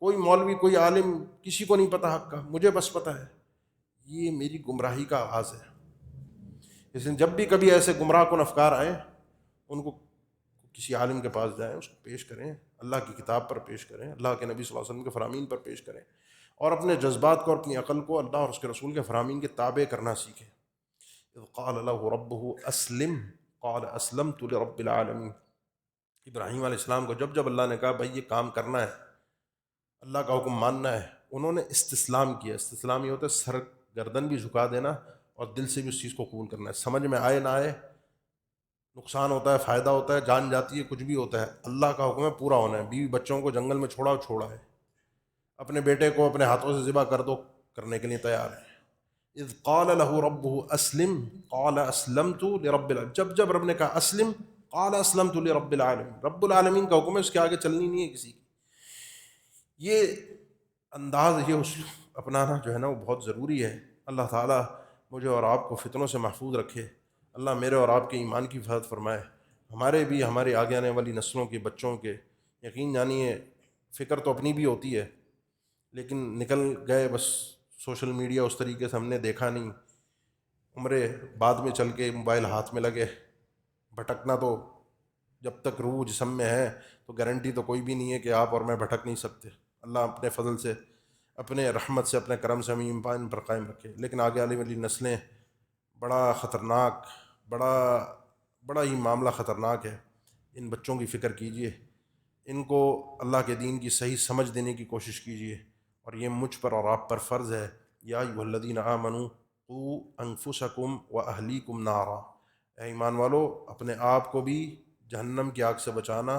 کوئی مولوی کوئی عالم کسی کو نہیں پتہ حق کا، مجھے بس پتہ ہے۔ یہ میری گمراہی کا آغاز ہے۔ اس لیے جب بھی کبھی ایسے گمراہ کن افکار آئیں، ان کو کسی عالم کے پاس جائیں، اس کو پیش کریں، اللہ کی کتاب پر پیش کریں، اللہ کے نبی صلی اللہ علیہ وسلم کے فرامین پر پیش کریں، اور اپنے جذبات کو اور اپنی عقل کو اللہ اور اس کے رسول کے فرامین کے تابع کرنا سیکھیں۔ اذ قال له ربه اسلم قال اسلمت لرب العالمین۔ ابراہیم علیہ السلام کو جب اللہ نے کہا بھائی یہ کام کرنا ہے، اللہ کا حکم ماننا ہے، انہوں نے استسلام کیا۔ استسلام یہ ہوتا ہے سر گردن بھی جھکا دینا اور دل سے بھی اس چیز کو قبول کرنا ہے، سمجھ میں آئے نہ آئے، نقصان ہوتا ہے فائدہ ہوتا ہے، جان جاتی ہے، کچھ بھی ہوتا ہے، اللہ کا حکم ہے پورا ہونا ہے۔ بیوی بچوں کو جنگل میں چھوڑا ہے، اپنے بیٹے کو اپنے ہاتھوں سے ذبح کر دو، کرنے کے لیے تیار ہے۔ اذ قال له ربه اسلم قال اسلمت لرب العالمین، جب رب نے کہا اسلم قال اسلمت لرب العالمین، رب العالمین کا حکم ہے، اس کے آگے چلنی نہیں ہے کسی کی۔ یہ انداز، یہ اسلوب اپنانا جو ہے نا وہ بہت ضروری ہے۔ اللہ تعالیٰ مجھے اور آپ کو فتنوں سے محفوظ رکھے، اللہ میرے اور آپ کے ایمان کی حفاظت فرمائے، ہمارے بھی ہمارے آگے آنے والی نسلوں کے بچوں کے۔ یقین جانیے فکر تو اپنی بھی ہوتی ہے، لیکن نکل گئے بس سوشل میڈیا اس طریقے سے ہم نے دیکھا نہیں، عمرے بعد میں چل کے موبائل ہاتھ میں لگے، بھٹکنا تو جب تک روح جسم میں ہے تو گارنٹی تو کوئی بھی نہیں ہے کہ آپ اور میں بھٹک نہیں سکتے۔ اللہ اپنے فضل سے، اپنے رحمت سے، اپنے کرم سے ہمیں ایمان پر قائم رکھے۔ لیکن آگے آنے والی نسلیں بڑا خطرناک، بڑا ہی معاملہ خطرناک ہے۔ ان بچوں کی فکر کیجئے، ان کو اللہ کے دین کی صحیح سمجھ دینے کی کوشش کیجئے، اور یہ مجھ پر اور آپ پر فرض ہے۔ یا ایھا الذین آمنوا قوا انفسکم واہلیکم نارا، اے ایمان والو اپنے آپ کو بھی جہنم کی آگ سے بچانا،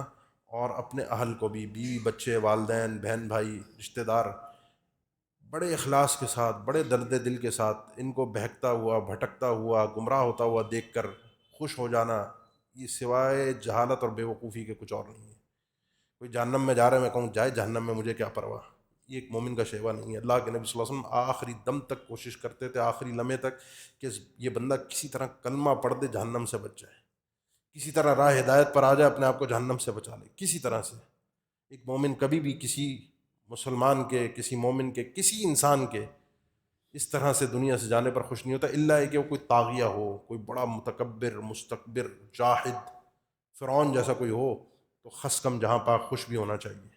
اور اپنے اہل کو بھی، بیوی بچے والدین بہن بھائی رشتہ دار، بڑے اخلاص کے ساتھ، بڑے درد دل کے ساتھ ان کو بہکتا ہوا، بھٹکتا ہوا، گمراہ ہوتا ہوا دیکھ کر خوش ہو جانا، یہ سوائے جہالت اور بے وقوفی کے کچھ اور نہیں ہے۔ کوئی جہنم میں جا رہا ہے، میں کہوں جائے جہنم میں، مجھے کیا پرواہ، یہ ایک مومن کا شیوا نہیں ہے۔ اللہ کے نبی صلی اللہ علیہ وسلم آخری دم تک کوشش کرتے تھے، آخری لمحے تک، کہ یہ بندہ کسی طرح کلمہ پڑھ دے، جہنم سے بچ جائے، کسی طرح راہ ہدایت پر آ جائے، اپنے آپ کو جہنم سے بچا لے کسی طرح سے۔ ایک مومن کبھی بھی کسی مسلمان کے، کسی مومن کے، کسی انسان کے اس طرح سے دنیا سے جانے پر خوش نہیں ہوتا، الا کہ وہ کوئی طاغیہ ہو، کوئی بڑا متکبر مستکبر جاہد فرعون جیسا کوئی ہو، تو خس کم جہاں پاک خوش بھی ہونا چاہیے۔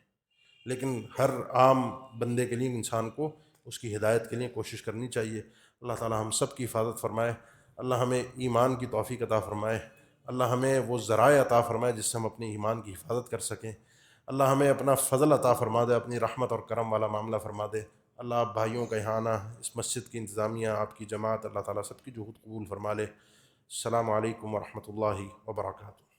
لیکن ہر عام بندے کے لیے، انسان کو اس کی ہدایت کے لیے کوشش کرنی چاہیے۔ اللہ تعالی ہم سب کی حفاظت فرمائے، اللہ ہمیں ایمان کی توفیق عطا فرمائے، اللہ ہمیں وہ ذرائع عطا فرمائے جس سے ہم اپنے ایمان کی حفاظت کر سکیں، اللہ ہمیں اپنا فضل عطا فرما دے، اپنی رحمت اور کرم والا معاملہ فرما دے۔ اللہ آپ بھائیوں کا یہاں آنا، اس مسجد کی انتظامیہ، آپ کی جماعت، اللہ تعالیٰ سب کی جہود قبول فرما لے۔ السلام علیکم ورحمۃ اللہ وبرکاتہ۔